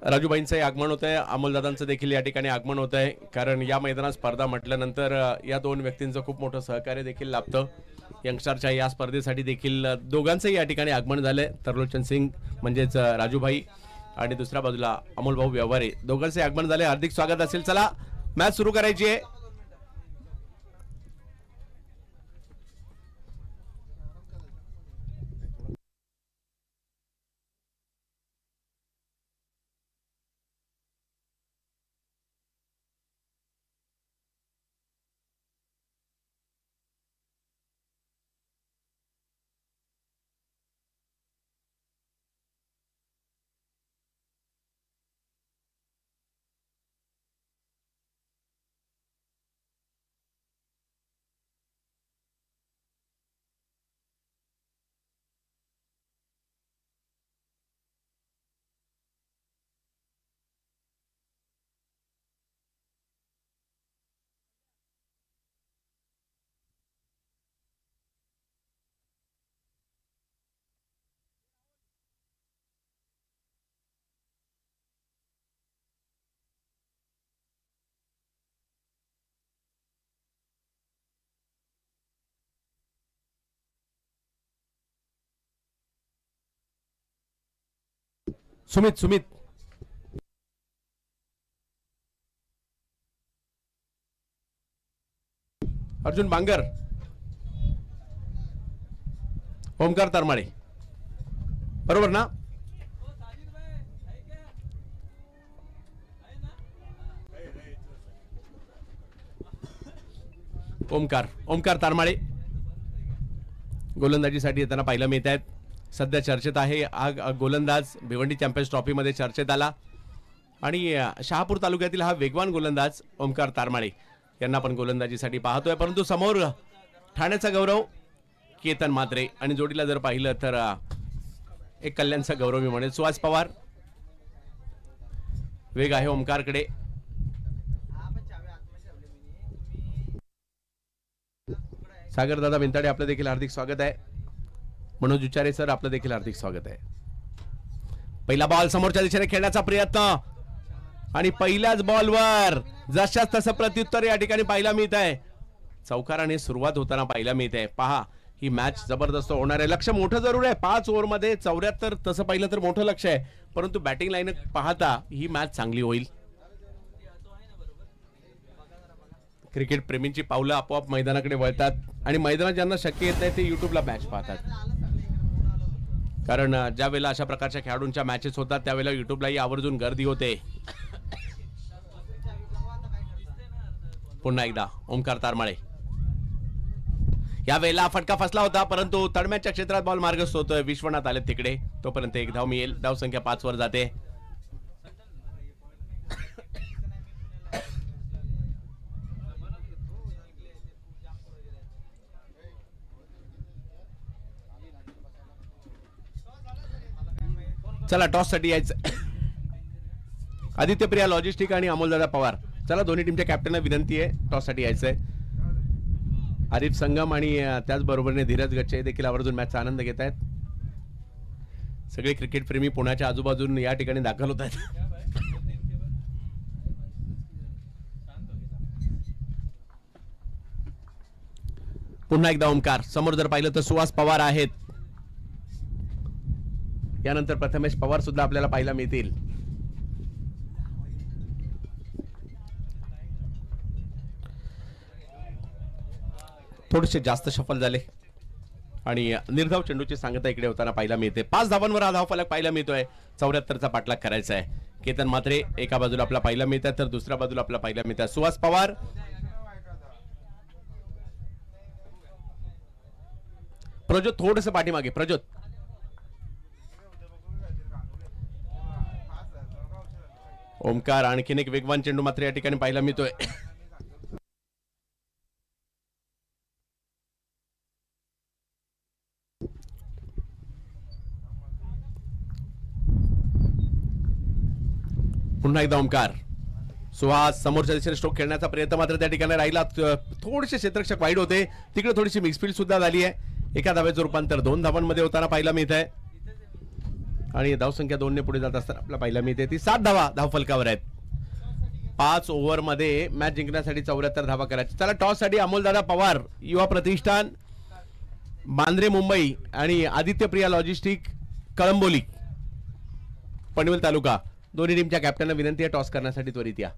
राजूबाईंचं आगमन होत आहे. अमोलदादांचं देखील या ठिकाणी आगमन होत आहे, कारण या मैदानात स्पर्धा म्हटल्यानंतर या दोन व्यक्तींचं खूप मोठं सहकार्य देखील लाभतं. यंगस्टारच्या या स्पर्धेसाठी देखील दोघांचंही या ठिकाणी आगमन झालंय. तरलोचन सिंग म्हणजेच राजूभाई आणि दुसऱ्या बाजूला अमोल भाऊ व्यवहारे, दोघांचे आगमन झाले. हार्दिक स्वागत असेल. चला मॅच सुरू करायची आहे. सुमित अर्जुन बांगर, ओमकार तरमाळे, बरोबर ना? ओमकार तारमाळे गोलंदाजीसाठी येताना पाहायला मिळत आहेत. सध्या चर्चेत आहे हा गोलंदाज. भिवंडी चॅम्पियन्स ट्रॉफीमध्ये चर्चेत आला आणि शहापूर तालुक्यातील हा वेगवान गोलंदाज ओमकार तारमाळे यांना पण गोलंदाजीसाठी पाहतोय. परंतु समोर ठाण्याचा गौरव केतन म्हात्रे आणि जोडीला जर पाहिलं तर एक कल्याणचा गौरव मी म्हणेल सुहास पवार. वेग आहे ओमकारकडे. सागर दादा बिंताडे आपलं देखील हार्दिक स्वागत आहे. मनोज विचारे सर आपलं देखील हार्दिक स्वागत आहे. पहिला बॉल समोरच्या दिशेने खेळण्याचा प्रयत्न आणि पहिल्याच बॉलवर जशाच तसं प्रत्युत्तर या ठिकाणी पाहायला मिळत आहे. चौकाराने सुरुवात होताना पाहायला मिळत आहे. पहा ही मॅच जबरदस्त होणार आहे. लक्ष मोठं जरूर आहे. 5 ओव्हरमध्ये 74 तसं पाहिलं तर मोठं लक्ष आहे, परंतु बॅटिंग लाईन पाहता ही मॅच चांगली होईल. क्रिकेट प्रेमींची पावलं आपोआप मैदानाकडे वळतात आणि मैदानात ज्यांना शक्य येत नाही ते युट्यूबला मॅच पाहतात. कारण ज्या वेळेला अशा प्रकारच्या खेळाडूंच्या मॅचेस होतात त्यावेळेला युट्यूबलाही आवर्जून गर्दी होते. पुन्हा एकदा ओमकार तारमाळे. या वेळेला फटका फसला होता, परंतु तडम्याच्या क्षेत्रात बॉल मार्गस्थ होतोय. विश्वनाथ आले तिकडे, तोपर्यंत एक धाव मिळेल. धाव संख्या 5 वर जाते. चला टॉस साठी यायचं. आदित्य प्रिया लॉजिस्टिक आणि अमोलदादा पवार, चला दोन्ही टीमच्या कॅप्टनला विनंती आहे टॉस साठी यायचंय. आरिफ संगम आणि त्याचबरोबरने धीरज गच्चे देखील आवर्जून मॅचचा आनंद घेत आहेत. सगळे क्रिकेट प्रेमी पुण्याच्या आजूबाजून या ठिकाणी दाखल होत आहेत. पुन्हा एकदा ओमकार. समोर जर पाहिलं तर सुहास पवार आहेत. यानंतर प्रथमेश पवार सुद्धा आपल्याला पाहायला मिळतील. थोडेसे जास्त सफल झाले आणि निर्धाव चेंडूची सांगता इकडे होताना पाहायला मिळते. 5 धावांवर हा धावफलक पाहायला मिळतोय. 74चा पाठलाग करायचा आहे. केतन म्हात्रे एका बाजूला आपला पाहायला मिळतात तर दुसऱ्या बाजूला आपला पाहायला मिळतात सुहास पवार. प्रज्योत थोडंसं पाठीमागे. प्रज्योत ओमकार आणखीन एक वेगवान चेंडू मात्र या ठिकाणी पाहायला मिळतोय. पुन्हा एकदा ओमकार. सुहास समोरच्या दिशेने स्ट्रोक खेळण्याचा प्रयत्न मात्र त्या ठिकाणी राहिला. थोडेसे क्षेत्ररक्षक वाईड होते. तिकडे थोडीशी मिक्सफील्ड सुद्धा झाली आहे. एका धावेचं रूपांतर 2 धावांमध्ये होताना पाहायला मिळत आहे आणि धावसंख्या 2 ने पुढे जात असताना आपल्याला पाहायला मिळते ती 7 धावा धावफलकावर आहेत. 5 ओव्हरमध्ये मॅच जिंकण्यासाठी 74 धावा करायची. चला टॉस साठी अमोलदादा पवार युवा प्रतिष्ठान बांद्रे मुंबई आणि आदित्य प्रिया लॉजिस्टिक कळंबोली पनवेल तालुका दोन्ही टीमच्या कॅप्टनला विनंती आहे टॉस करण्यासाठी त्वरित या.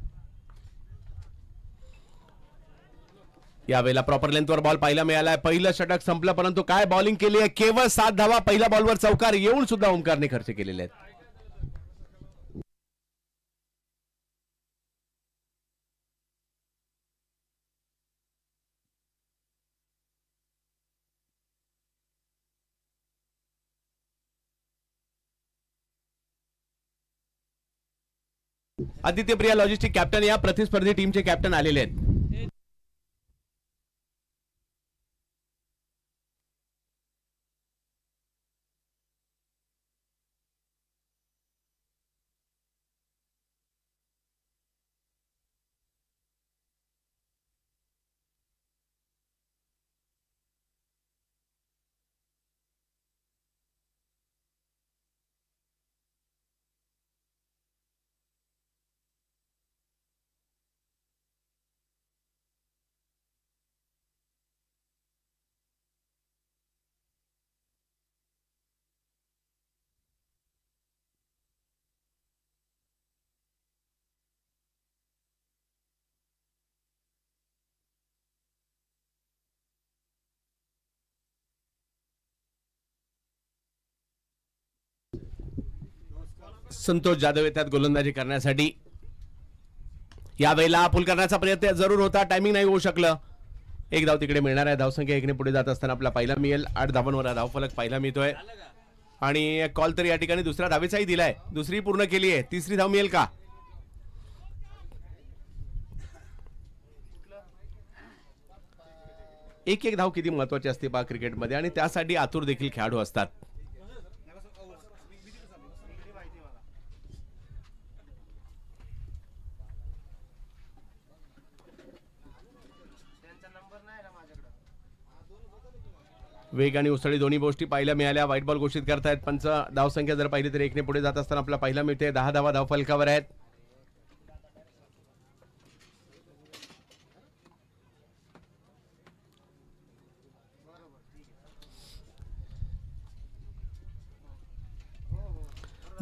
यावेळेला प्रॉपर लेंथवर बॉल पाहायला मिळालाय. पहिलं षटक संपलं परंतु काय बॉलिंग केली आहे. केवळ 7 धावा पहिल्या बॉलवर चौकार येऊन सुद्धा ओमकारने खर्च केलेले आहेत. आदित्य प्रिया लॉजिस्टिक कॅप्टन या प्रतिस्पर्धी टीमचे कॅप्टन आलेले आहेत. संतोष जाधव येतात गोलंदाजी करण्यासाठी. यावेळेला पुल करण्याचा प्रयत्न जरूर होता. टायमिंग नाही होऊ शकलं. एक धाव तिकडे मिळणार आहे. धावसंख्या 1 ने पुढे जात असताना आपला पहिला मिळेल. 8 धावांवर धावफलक पाहायला मिळतोय आणि कॉल तर या ठिकाणी दुसऱ्या धावेचाही दिलाय. दुसरी पूर्ण केली आहे. तिसरी धाव मिळेल का. एक धाव किती महत्वाची असते बा क्रिकेटमध्ये आणि त्यासाठी आतुर देखील खेळाडू असतात. वेग आणि उसळी दोन्ही गोष्टी पाहायला मिळाल्या. व्हाईट बॉल घोषित करतायत पंच. धावसंख्या जर पाहिली तर 1 ने पुढे जात असताना आपला पहिला मिळते. 10 धावा धावफलकावर आहेत.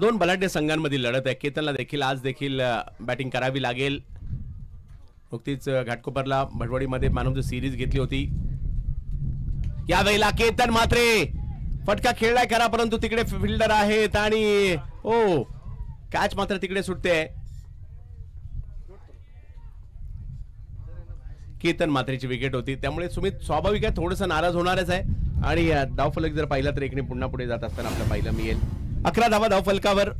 दोन बलाढ्य संघांमधील लढत आहे. केतनला देखील आज देखील बॅटिंग करावी लागेल. नुकतीच घाटकोपरला भटवाडीमध्ये मॅन ऑफ द सिरीज घेतली होती. यावेळेला केतन मात्रे फटका खेळलाय करा परंतु तिकडे फिल्डर आहेत आणि कॅच मात्र तिकडे सुटते. केतन मात्रेची विकेट होती त्यामुळे सुमित स्वाभाविक आहे थोडंसं नाराज होणारच आहे आणि धावफलक जर पाहिला तर 1 ने पुन्हा पुढे जात असताना आपल्याला पाहायला मिळेल. 11 धावा धावफलकावर.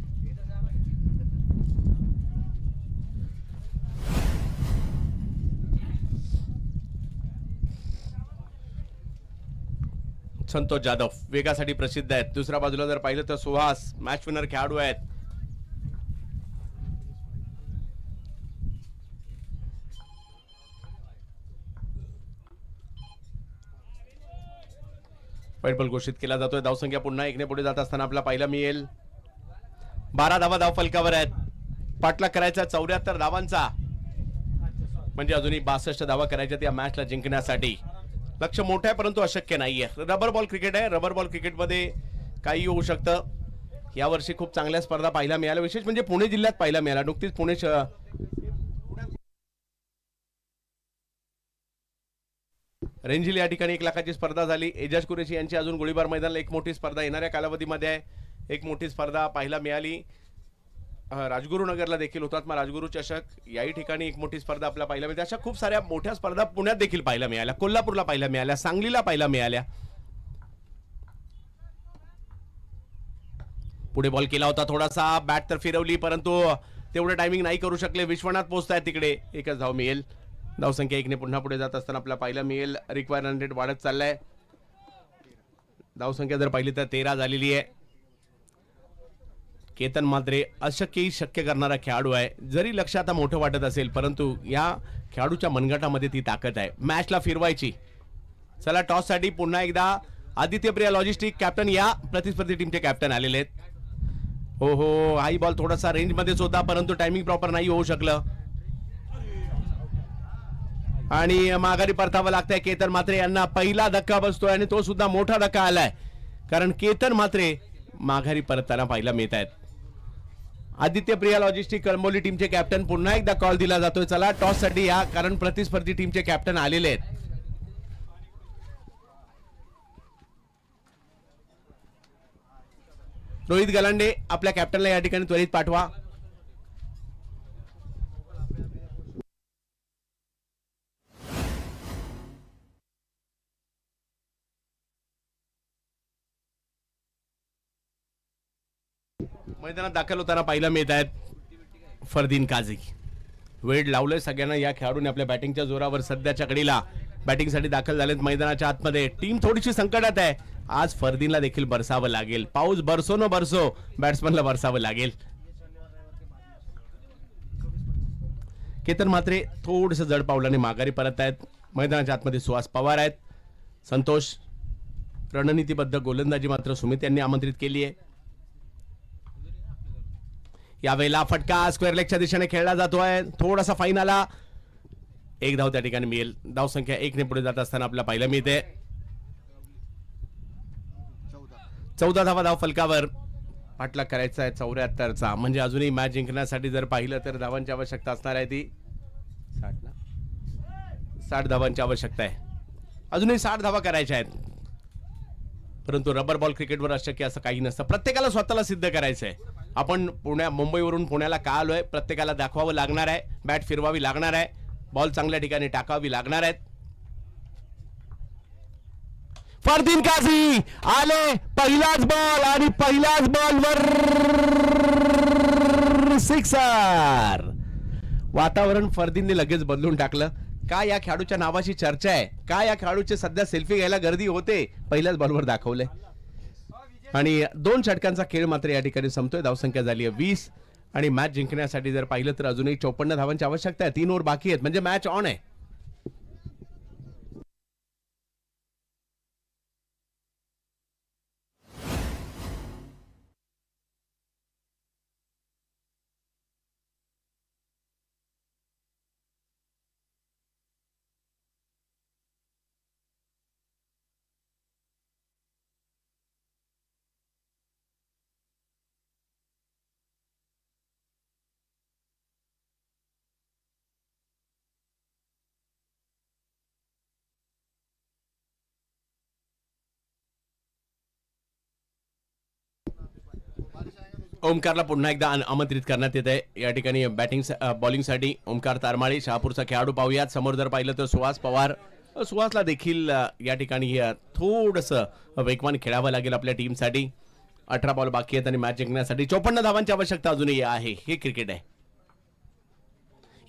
संतोष जाधव वेगासाठी प्रसिद्ध आहेत. दुसऱ्या बाजूला जर पाहिलं तर सुहास मॅच विनर खेळाडू आहेत. व्हाईट बॉल घोषित केला जातोय. धावसंख्या पुन्हा 1 ने पुढे जात असताना आपला पाहायला मिळेल. 12 धावा धावफलकावर आहेत. पाठलाग करायचा 74 धावांचा म्हणजे अजूनही 62 धावा करायच्या या मॅचला जिंकण्यासाठी. लक्ष मोठं आहे परंतु अशक्य नाहीये. रबर बॉल क्रिकेट आहे. रबर बॉल क्रिकेटमध्ये काही होऊ शकतं. यावर्षी खूप चांगल्या स्पर्धा पाहायला मिळाल्या. विशेष म्हणजे पुणे जिल्ह्यात पाहायला मिळाला. नुकतीच पुणे रेंजिल या ठिकाणी 1 लाखाची स्पर्धा झाली. एजाज कुरेशी यांची अजून गोळीबार मैदानाला एक मोठी स्पर्धा येणाऱ्या कालावधीमध्ये आहे. एक मोठी स्पर्धा पाहायला मिळाली. राजगुरुनगरला देखील हुतात्मा राजगुरू चषक याही ठिकाणी एक मोठी स्पर्धा आपल्याला पाहायला मिळते. अशा खूप साऱ्या मोठ्या स्पर्धा पुण्यात देखील पाहायला मिळाल्या. कोल्हापूरला पाहायला मिळाल्या. सांगलीला पाहायला मिळाल्या. पुढे बॉल केला होता थोडासा. बॅट तर फिरवली परंतु तेवढं टायमिंग नाही करू शकले. विश्वनाथ पोहोचतायत तिकडे. एकच धाव मिळेल. धावसंख्या 1 ने पुन्हा पुढे जात असताना आपल्याला पाहायला मिळेल. रिक्वायर रन रेट वाढत चाललाय. धावसंख्या जर पाहिली तर 13 झालेली आहे. केतन मात्रे अशक्यही शक्य करणारा खेळाडू आहे. जरी लक्ष आता मोठं वाटत असेल परंतु या खेळाडूच्या मनगटामध्ये ती ताकद आहे. मॅचला फिरवायची. चला टॉस साठी पुन्हा एकदा आदित्य प्रिया लॉजिस्टिक कॅप्टन या प्रतिस्पर्धी टीमचे कॅप्टन आलेले आहेत. हो हाई बॉल थोडासा रेंज मध्येच होता परंतु टायमिंग प्रॉपर नाही होऊ शकलं. आणि माघारी परतावं लागतंय केतन म्हात्रे यांना. पहिला धक्का बसतोय आणि तो सुद्धा मोठा धक्का आलाय, कारण केतन म्हात्रे माघारी परतताना पाहायला मिळत आहेत. आदित्य प्रिया लॉजिस्टिक कळंबोली टीमचे कॅप्टन पुन्हा एकदा कॉल दिला जातोय. चला टॉस साठी या, कारण प्रतिस्पर्धी टीमचे कॅप्टन आलेले आहेत. रोहित गलांडे आपल्या कॅप्टनला या ठिकाणी त्वरित पाठवा. मैदानात दाखल होताना पाहायला मिळत आहेत फरदीन काझी. वेळ लावलंय सगळ्यांना. या खेळाडूने आपल्या बॅटिंगच्या जोरावर सध्याच्या घडीला बॅटिंगसाठी दाखल झालेत मैदानाच्या आतमध्ये. टीम थोडीशी संकटात आहे. आज फरदीनला देखील बरसावं लागेल. पाऊस बरसो न बरसो बॅट्समनला बरसावं लागेल. केतन म्हात्रे थोडंसं जड पावलाने माघारी परत आहेत. मैदानाच्या आतमध्ये सुहास पवार आहेत. संतोष. रणनीतीबद्ध गोलंदाजी मात्र सुमित यांनी आमंत्रित केली आहे. यावेळेला फटका स्क्वेअर लेगच्या दिशेने खेळला जातोय. थोडासा फाईन आला. एक धाव त्या ठिकाणी मिळेल. धावसंख्या 1 ने पुढे जात असताना आपल्याला पाहायला मिळते. 14 धावा धाव फलकावर. पाठलाग करायचा आहे 74चा. म्हणजे अजूनही मॅच जिंकण्यासाठी जर पाहिलं तर धावांची आवश्यकता असणार आहे. ती 60 धावांची आवश्यकता आहे. अजूनही 60 धावा करायच्या आहेत. परंतु रबर बॉल क्रिकेटवर अशक्य असं काही नसतं. प्रत्येकाला स्वतःला सिद्ध करायचंय. आपण मुंबईवरून पुण्याला का आलोय, प्रत्येकाला दाखवावं लागणार आहे. बॅट फिरवावी लागणार आहे. बॉल चांगल्या ठिकाणी टाकावी लागणार आहेत. फरदीन काझी आले. पहिलाच बॉल आणि पहिल्याच बॉलवर सिक्सर. वातावरण फरदीनने लगेच बदलून टाकलं. का या खेळाडूच्या नावाची चर्चा आहे, का या खेळाडूचे सध्या सेल्फी घ्यायला गर्दी होते. पहिल्याच बॉलवर दाखवले आणि 2 षटकांचा खेळ मात्र या ठिकाणी संपतोय. धावसंख्या झाली आहे 20 आणि मॅच जिंकण्यासाठी जर पाहिलं तर अजूनही 54 धावांची आवश्यकता आहे. 3 ओव्हर बाकी आहेत, म्हणजे मॅच ऑन आहे. ओमकारला पुन्हा एकदा आमंत्रित करण्यात येत आहे या ठिकाणी बॉलिंगसाठी. ओमकार तारमाळे शहापूरचा खेळाडू पाहूयात. समोर जर पाहिलं तर सुहास पवार. सुहासला देखील या ठिकाणी थोडंसं वेगवान खेळावं लागेल आपल्या टीमसाठी. 18 बॉल बाकी आहेत आणि मॅच जिंकण्यासाठी 54 धावांची आवश्यकता अजूनही आहे. हे क्रिकेट आहे.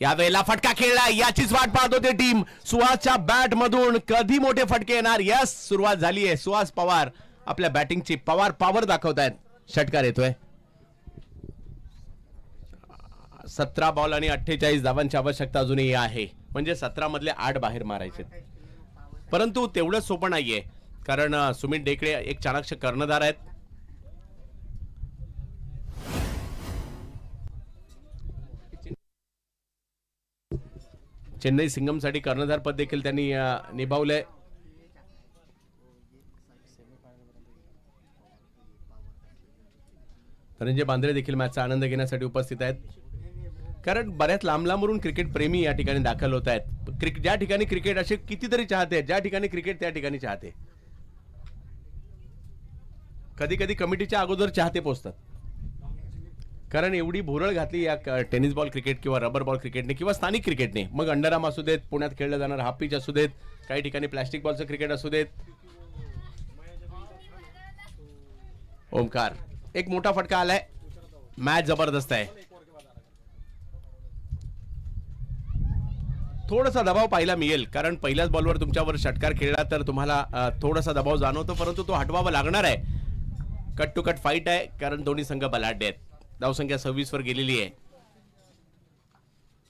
यावेळेला फटका खेळला. याचीच वाट पाहत होते टीम. सुहासच्या बॅट मधून कधी मोठे फटके येणार. यस, सुरुवात झाली आहे. सुहास पवार आपल्या बॅटिंगची पॉवर दाखवतायत. षटकार येतोय. 17 बॉल आणि 48 धावांची आवश्यकता अजूनही आहे. म्हणजे 17 मधले 8 बाहेर मारायचे. परंतु तेवढं सोपं नाहीये, कारण सुमित डेकळे एक चाणाक्ष कर्णधार आहेत. चेन्नई सिंगमसाठी कर्णधार पद देखील त्यांनी निभावलंय. धनंजय बांद्रे देखील मॅचचा आनंद घेण्यासाठी उपस्थित आहेत. कारण बऱ्याच लांबवरून क्रिकेट प्रेमी या ठिकाणी दाखल होत आहेत. ज्या ठिकाणी क्रिकेट असे कितीतरी चाहते आहेत, ज्या ठिकाणी क्रिकेट त्या ठिकाणी चाहते. कधी कधी कमिटीच्या अगोदर चाहते पोहोचतात, कारण एवढी भुरळ घातली या टेनिस बॉल क्रिकेट किंवा रबर बॉल क्रिकेटने किंवा स्थानिक क्रिकेटने. मग अंडरआर्म असू देत, पुण्यात खेळलं जाणार हाफ पिच असू देत, काही ठिकाणी प्लास्टिक बॉलचं क्रिकेट असू देत. ओमकार, एक मोठा फटका आलाय. मॅच जबरदस्त आहे. थोडासा दबाव पाहायला मिळेल, कारण पहिल्याच बॉलवर तुमच्यावर षटकार खेळला तर तुम्हाला थोडासा दबाव जाणवतो, परंतु तो हटवावा लागणार आहे. कट टू कट फाईट आहे, कारण दोन्ही संघ बलाढ्य आहेत. धावसंख्या 26 वर गेलेली आहे.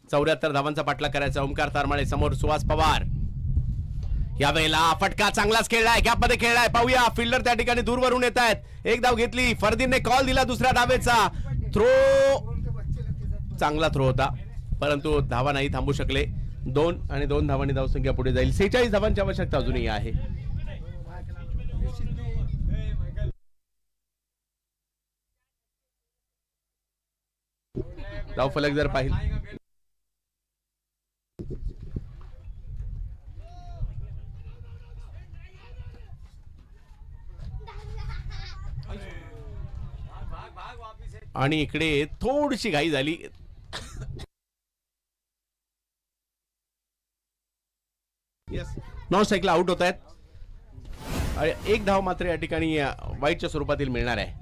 74 धावांचा पाठलाग करायचा. ओमकार तारमाळे समोर सुहास पवार. यावेळेला फटका चांगलाच खेळलाय, गॅपमध्ये खेळलाय. पाहूया, फिल्डर त्या ठिकाणी दूरवरून येत आहेत. एक धाव घेतली. फरदीनने कॉल दिला दुसऱ्या धावेचा. थ्रो चांगला थ्रो होता, परंतु धावा नाही थांबू शकले. 2 आणि 2 धावांनी धावसंख्या पुढे जाईल. 46 धावांची आवश्यकता अजूनही आहे. धावफलक जर पाहिलं आणि इकडे थोडीशी घाई झाली. नॉन स्ट्राईकला आउट होत आहेत. एक धाव मात्र या ठिकाणी वाईटच्या स्वरूपातील मिळणार आहे.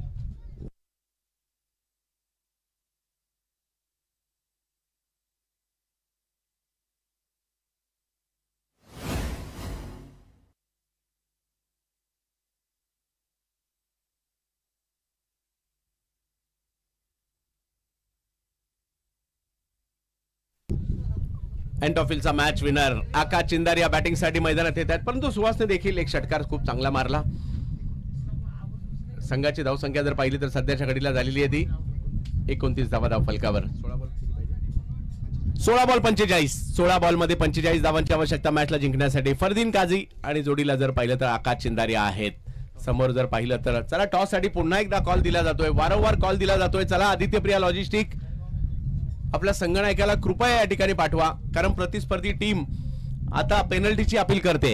एंटॉफिलचा मॅच विनर आकाश चिंदार या बॅटिंग साठी मैदानात येत आहेत. परंतु सुहासने देखील एक षटकार खूप चांगला मारला. संघाची धावसंख्या जर पाहिली तर सध्याच्या घडीला झालेली आहे ती 29 धावा धाव फलकावर. 16 बॉल 45. 16 बॉल मध्ये 45 धावांची आवश्यकता मॅचला जिंकण्यासाठी. फरदीन काझी आणि जोडीला जर पाहिलं तर आकाश चिंदारिया आहेत. समोर जर पाहिलं तर चला टॉस साठी पुन्हा एकदा कॉल दिला जातोय. वारंवार कॉल दिला जातोय. चला आदित्यप्रिया लॉजिस्टिक आपल्या संगणकाला कृपया या ठिकाणी पाठवा, कारण प्रतिस्पर्धी टीम आता पेनल्टीची अपील करते.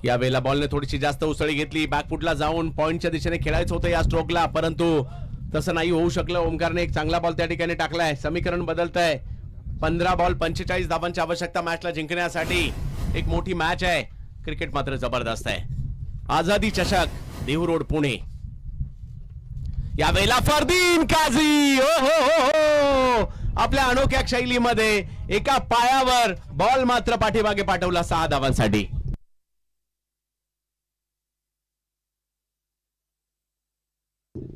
या वेळेला बॉलने थोडीशी जास्त उसळी घेतली. बॅकफुटला जाऊन पॉइंटच्या दिशेने खेळायचं होतं या स्ट्रोकला, परंतु तसं नाही होऊ शकलं. ओमकारने एक चांगला बॉल त्या ठिकाणी टाकलाय. समीकरण बदलत आहे. 15 बॉल 45 धावांची आवश्यकता मॅचला जिंकण्यासाठी. एक मोठी मॅच आहे. क्रिकेट मात्र जबरदस्त आहे. आझादी चषक, देहू रोड, पुणे. यावेळेला फरदीन काझी आपल्या अनोख्या शैलीमध्ये एका पायावर बॉल मात्र पाठीमागे पाठवला 6 धावांसाठी.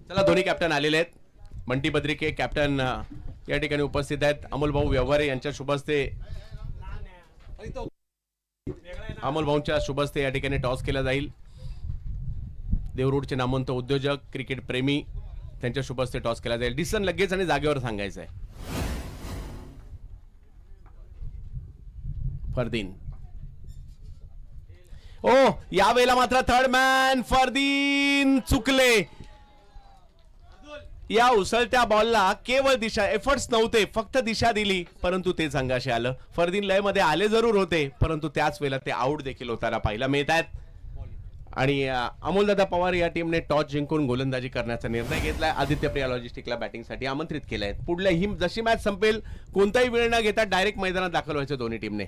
चला दोन्ही कॅप्टन आलेले आहेत. बंटी बद्रिके कॅप्टन या ठिकाणी उपस्थित आहेत. अमोल भाऊ व्यवहारे यांच्या शुभ हस्ते अमोल भाऊंच्या शुभ हस्ते या ठिकाणी टॉस केला जाईल. देवरूडचे नामवंत उद्योजक क्रिकेट प्रेमी त्यांच्या शुभ हस्ते टॉस केला जाईल. डिसिजन लगेच आणि जागेवर सांगायचं आहे. फरदीन यावेळेला मात्र थर्ड मॅन फरदीन चुकले. या उसळत्या बॉलला केवळ दिशा, एफर्ट्स नव्हते, फक्त दिशा दिली, परंतु ते संघाशी आलं. फरदीन लय मध्ये आले जरूर होते, परंतु त्याच वेळेला ते आउट देखील होताना पाहायला मिळत आहेत. आणि अमोलदादा पवार या टीमने टॉस जिंकून गोलंदाजी करण्याचा निर्णय घेतलाय. आदित्यप्रिया लॉजिस्टिकला बॅटिंगसाठी आमंत्रित केलंय. पुढल्या ही जशी मॅच संपेल कोणताही वेळ न घेता डायरेक्ट मैदानात दाखल व्हायचं दोन्ही टीमने.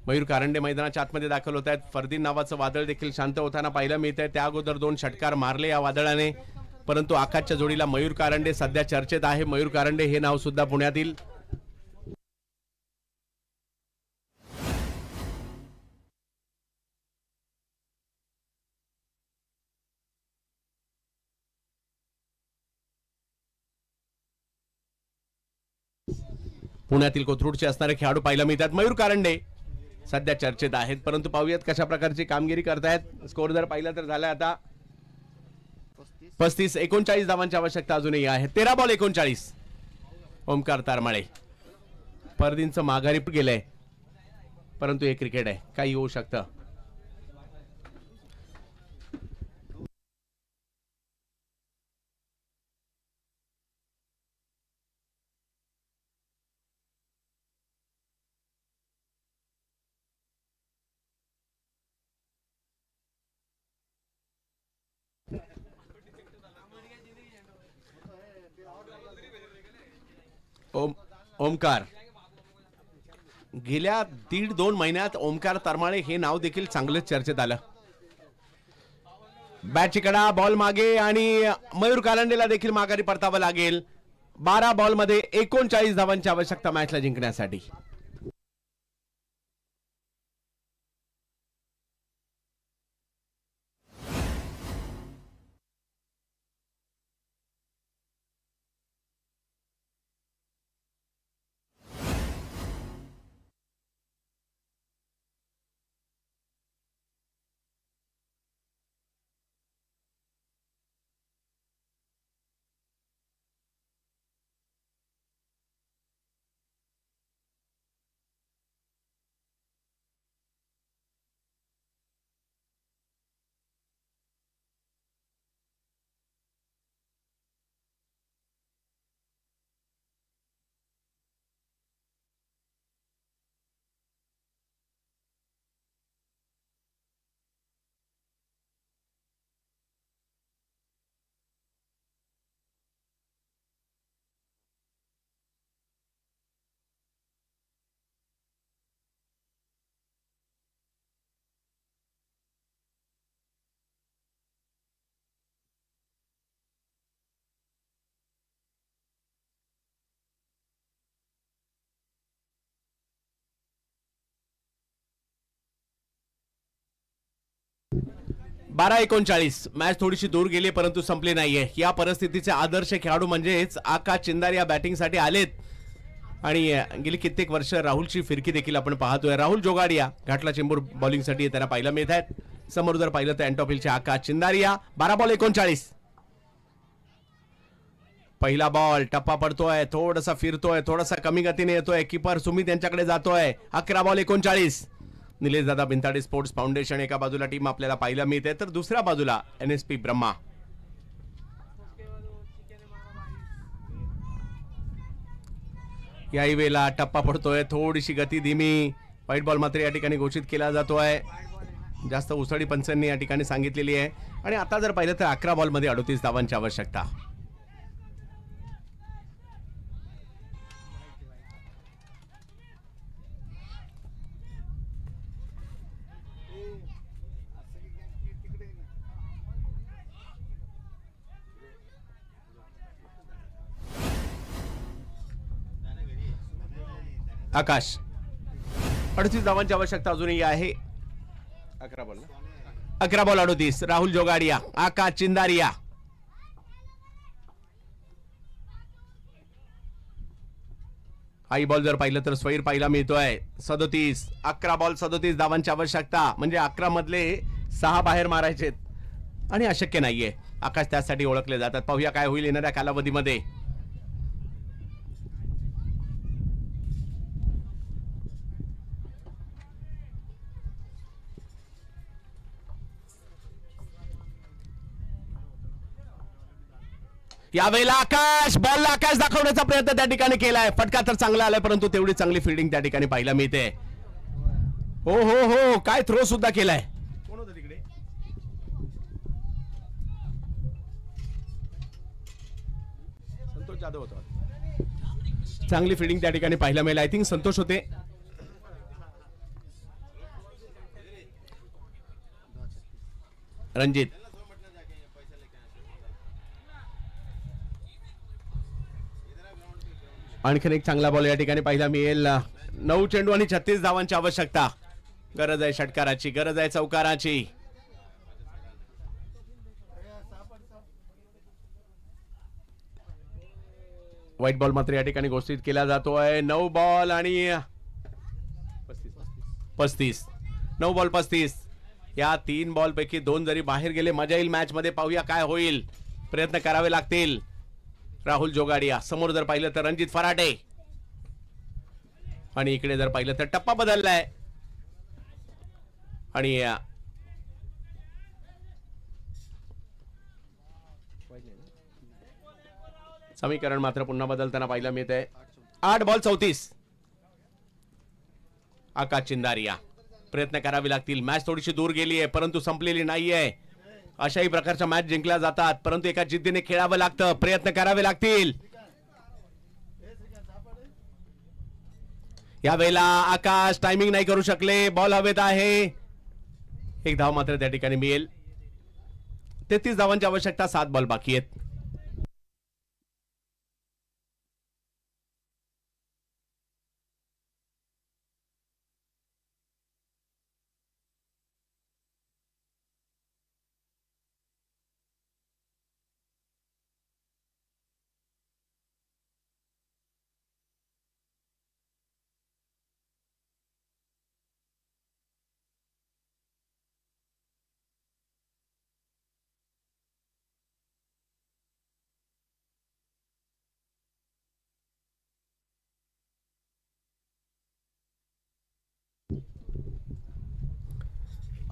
मयूर कारंडे मैदानाच्या आतमध्ये दाखल होत आहेत. फरदीन नावाचं वादळ देखील शांत होताना पाहायला मिळत आहे. त्या अगोदर 2 षटकार मारले या वादळाने, परंतु आकाशच्या जोडीला मयूर कारंडे सध्या चर्चेत आहे. मयूर कारंडे हे नाव सुद्धा पुण्यातील कोथरूडचे असणारे खेळाडू पाहायला मिळतात. मयूर कारंडे सध्या चर्चेत आहेत, परंतु पाहूयात कशा प्रकारची कामगिरी करतायत. स्कोर जर पाहिला तर झाला आता 35. 39 धावांची आवश्यकता अजूनही आहे. 13 बॉल 39. ओमकार तारमाळे फरदीनचं माघारी गेलंय, परंतु हे क्रिकेट आहे, काही होऊ शकतं. ओमकार गेल्या 1.5-2 महिन्यात ओमकार तरमाळे हे नाव देखील चांगलंच चर्चेत आलं. बॅटची कडा, बॉल मागे आणि मयूर कारंडेला देखील माघारी परतावं लागेल. 12 बॉल मध्ये 39 धावांची आवश्यकता मॅचला जिंकण्यासाठी. 12-39 मॅच थोडीशी दूर गेली परंतु संपली नाहीये. या परिस्थितीचे आदर्श खेळाडू म्हणजेच आकाश चिंदारिया बॅटिंगसाठी आलेत आणि गेली कित्येक वर्ष राहुलची फिरकी देखील आपण पाहतोय. राहुल जोगाडिया घाटला चेंबूर बॉलिंगसाठी त्यांना पाहायला मिळत आहेत. समोर जर पाहिलं तर अँटॉफिलचे आकाश चिंदारिया. 12-39 पहिला बॉल टप्पा पडतोय, थोडासा फिरतोय, थोडासा कमी गतीने येतोय. कीपर सुमित यांच्याकडे जातोय. 11-39 निलेश दादा बिनताडे स्पोर्ट्स फाउंडेशन एका बाजूला टीम आपल्याला पाहायला मिळते तर दुसऱ्या बाजूला NSP ब्रह्मा. याही वेळेला टप्पा पडतोय, थोडीशी गती धीमी. व्हाईट बॉल मात्र या ठिकाणी घोषित केला जातोय. जास्त उसळी पंचांनी या ठिकाणी सांगितलेली आहे आणि आता जर पाहिलं तर 11 बॉलमध्ये 38 धावांची आवश्यकता. आकाश 38 धावांची आवश्यकता अजूनही आहे. 11 बॉल 38. राहुल जोगाडिया, आकाश चिंदारिया. हाई बॉल जर पाहिलं तर स्वैर पाहिला मिळतोय. 37. 11 बॉल 37 धावांची आवश्यकता म्हणजे 11 मधले 6 बाहेर मारायचे आणि अशक्य नाहीये. आकाश त्यासाठी ओळखले जातात. पाहूया काय होईल येणाऱ्या कालावधीमध्ये. यावेळेला आकाश बॉलला आकाश दाखवण्याचा प्रयत्न त्या ठिकाणी केलाय. फटका तर चांगला आलाय परंतु तेवढी चांगली फिल्डिंग त्या ठिकाणी पाहायला मिळते. हो हो हो काय थ्रो सुद्धा केलाय. कोण होतं तिकडे. संतोष जाधव होता. चांगली फिल्डिंग त्या ठिकाणी पाहायला मिळेल. आय थिंक संतोष होते. रणजित आणखीन एक चांगला बॉल या ठिकाणी पाहायला मिळेल. 9 चेंडू आणि 36 धावांची आवश्यकता. गरज आहे षटकाराची, गरज आहे चौकाराची. व्हाईट बॉल मात्र या ठिकाणी घोषित केला जातोय. 9 बॉल आणि 35. 9 बॉल 35. या 3 बॉल पैकी 2 जरी बाहेर गेले मजा येईल मॅच मध्ये. पाहूया काय होईल. प्रयत्न करावे लागतील. राहुल जोगाडिया. समोर जर पाहिलं तर रणजित फराटे आणि इकडे जर पाहिलं तर टप्पा बदललाय आणि समीकरण मात्र पुन्हा बदलताना पाहायला मिळतंय. 8 बॉल 34. आकाश चिंदारिया. प्रयत्न करावे लागतील. मॅच थोडीशी दूर गेली आहे परंतु संपलेली नाहीये. अशाही प्रकारच्या मॅच जिंकल्या जातात परंतु एका जिद्दीने खेळावं लागतं. प्रयत्न करावे लागतील. या वेळेला आकाश टायमिंग नाही करू शकले. बॉल हवेत आहे. 1 धाव मात्र त्या ठिकाणी मिळेल. 33 धावांची आवश्यकता. 7 बॉल बाकी आहेत.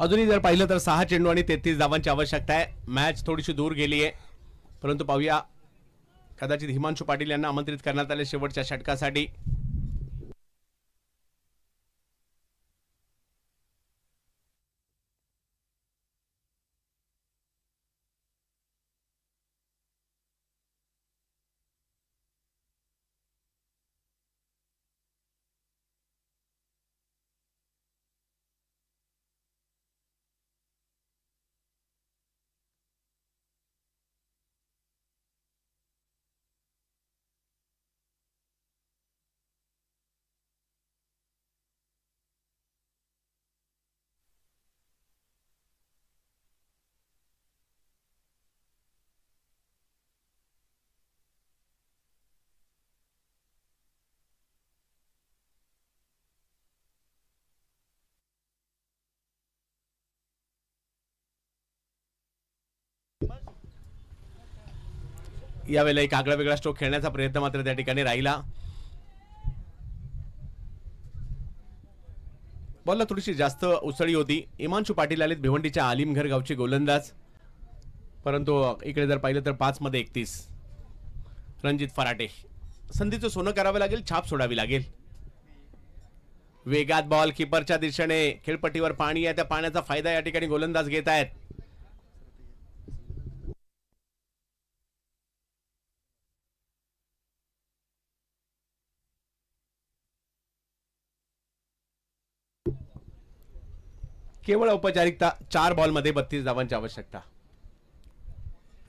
अजूनही जर पाहिलं तर 6 चेंडू आणि 33 धावांची आवश्यकता आहे. मॅच थोडीशी दूर गेली आहे परंतु पाहूया कदाचित हिमांशू पाटील यांना आमंत्रित करण्यात आले शेवटच्या षटकासाठी. यावेळेला एक आगळा वेगळा स्ट्रोक खेळण्याचा प्रयत्न मात्र त्या ठिकाणी राहिला. बॉलला थोडीशी जास्त उसळी होती. इमांशू पाटील आलेत भिवंडीच्या आलिमघर गावचे गोलंदाज, परंतु इकडे जर पाहिलं तर 5 मध्ये 31. रणजित फराटे, संधीचं सोनं करावं लागेल, छाप सोडावी लागेल. वेगात बॉल कीपरच्या दिशेने, खेळपट्टीवर पाणी आहे, त्या पाण्याचा फायदा या ठिकाणी गोलंदाज घेत आहेत. केवळ औपचारिकता, 4 बॉलमध्ये 32 धावांची आवश्यकता.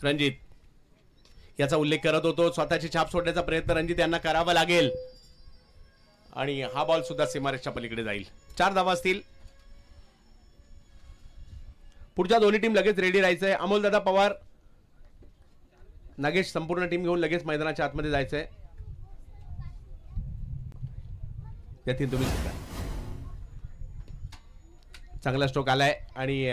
रणजित याचा उल्लेख करत होतो, स्वतःची छाप सोडण्याचा प्रयत्न रणजित यांना करावा लागेल आणि हा बॉल सुद्धा सीमारेषच्या पलीकडे जाईल. 4 धावा असतील. पुढच्या दोन्ही टीम लगेच रेडी राहायचंय. अमोलदादा पवार, नागेश संपूर्ण टीम घेऊन लगेच मैदानाच्या आतमध्ये जायचंय. यातील तुम्ही चांगला स्ट्रोक आलाय आणि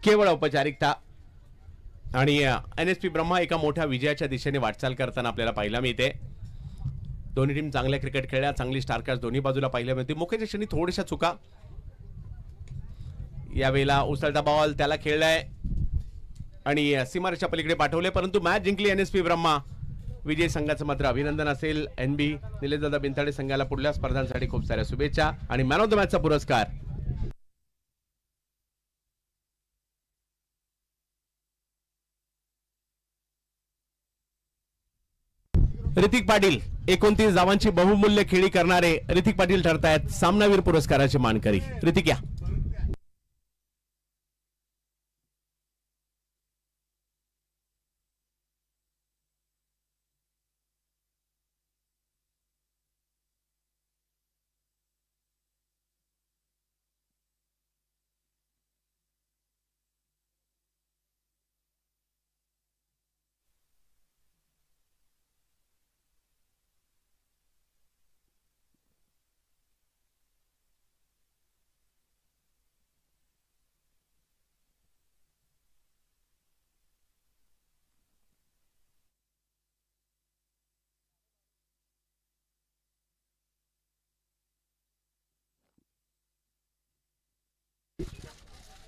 केवळ औपचारिकता आणि NSP ब्रह्मा एका मोठ्या विजयाच्या दिशेने वाटचाल करताना आपल्याला पाहायला मिळते. दोन्ही टीम चांगल्या क्रिकेट खेळल्या, चांगली स्टारकास्ट दोन्ही बाजूला पाहायला मिळते. मुख्य क्षणी थोड्याशा चुका. यावेळेला उसळता बॉल त्याला खेळलाय आणि सीमारेषच्या पलीकडे पाठवले, परंतु मॅच जिंकली NSP ब्रह्मा. विजय संघाचं मात्र अभिनंदन असेल. NB निलेशदादा बिनताडे संघाला पुढल्या स्पर्धांसाठी खूप साऱ्या शुभेच्छा आणि मॅन ऑफ द मॅचचा पुरस्कार ऋतिक पाटील. 29 धावांची बहुमूल्य खेळी करणारे ऋतिक पाटील ठरतायत सामनावीर पुरस्काराचे मानकरी. ऋतिक या.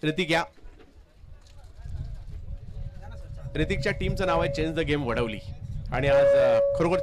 ऋतिक या. ऋतिकच्या टीमचं नाव आहे चेंज द गेम वडवली आणि आज खरोखर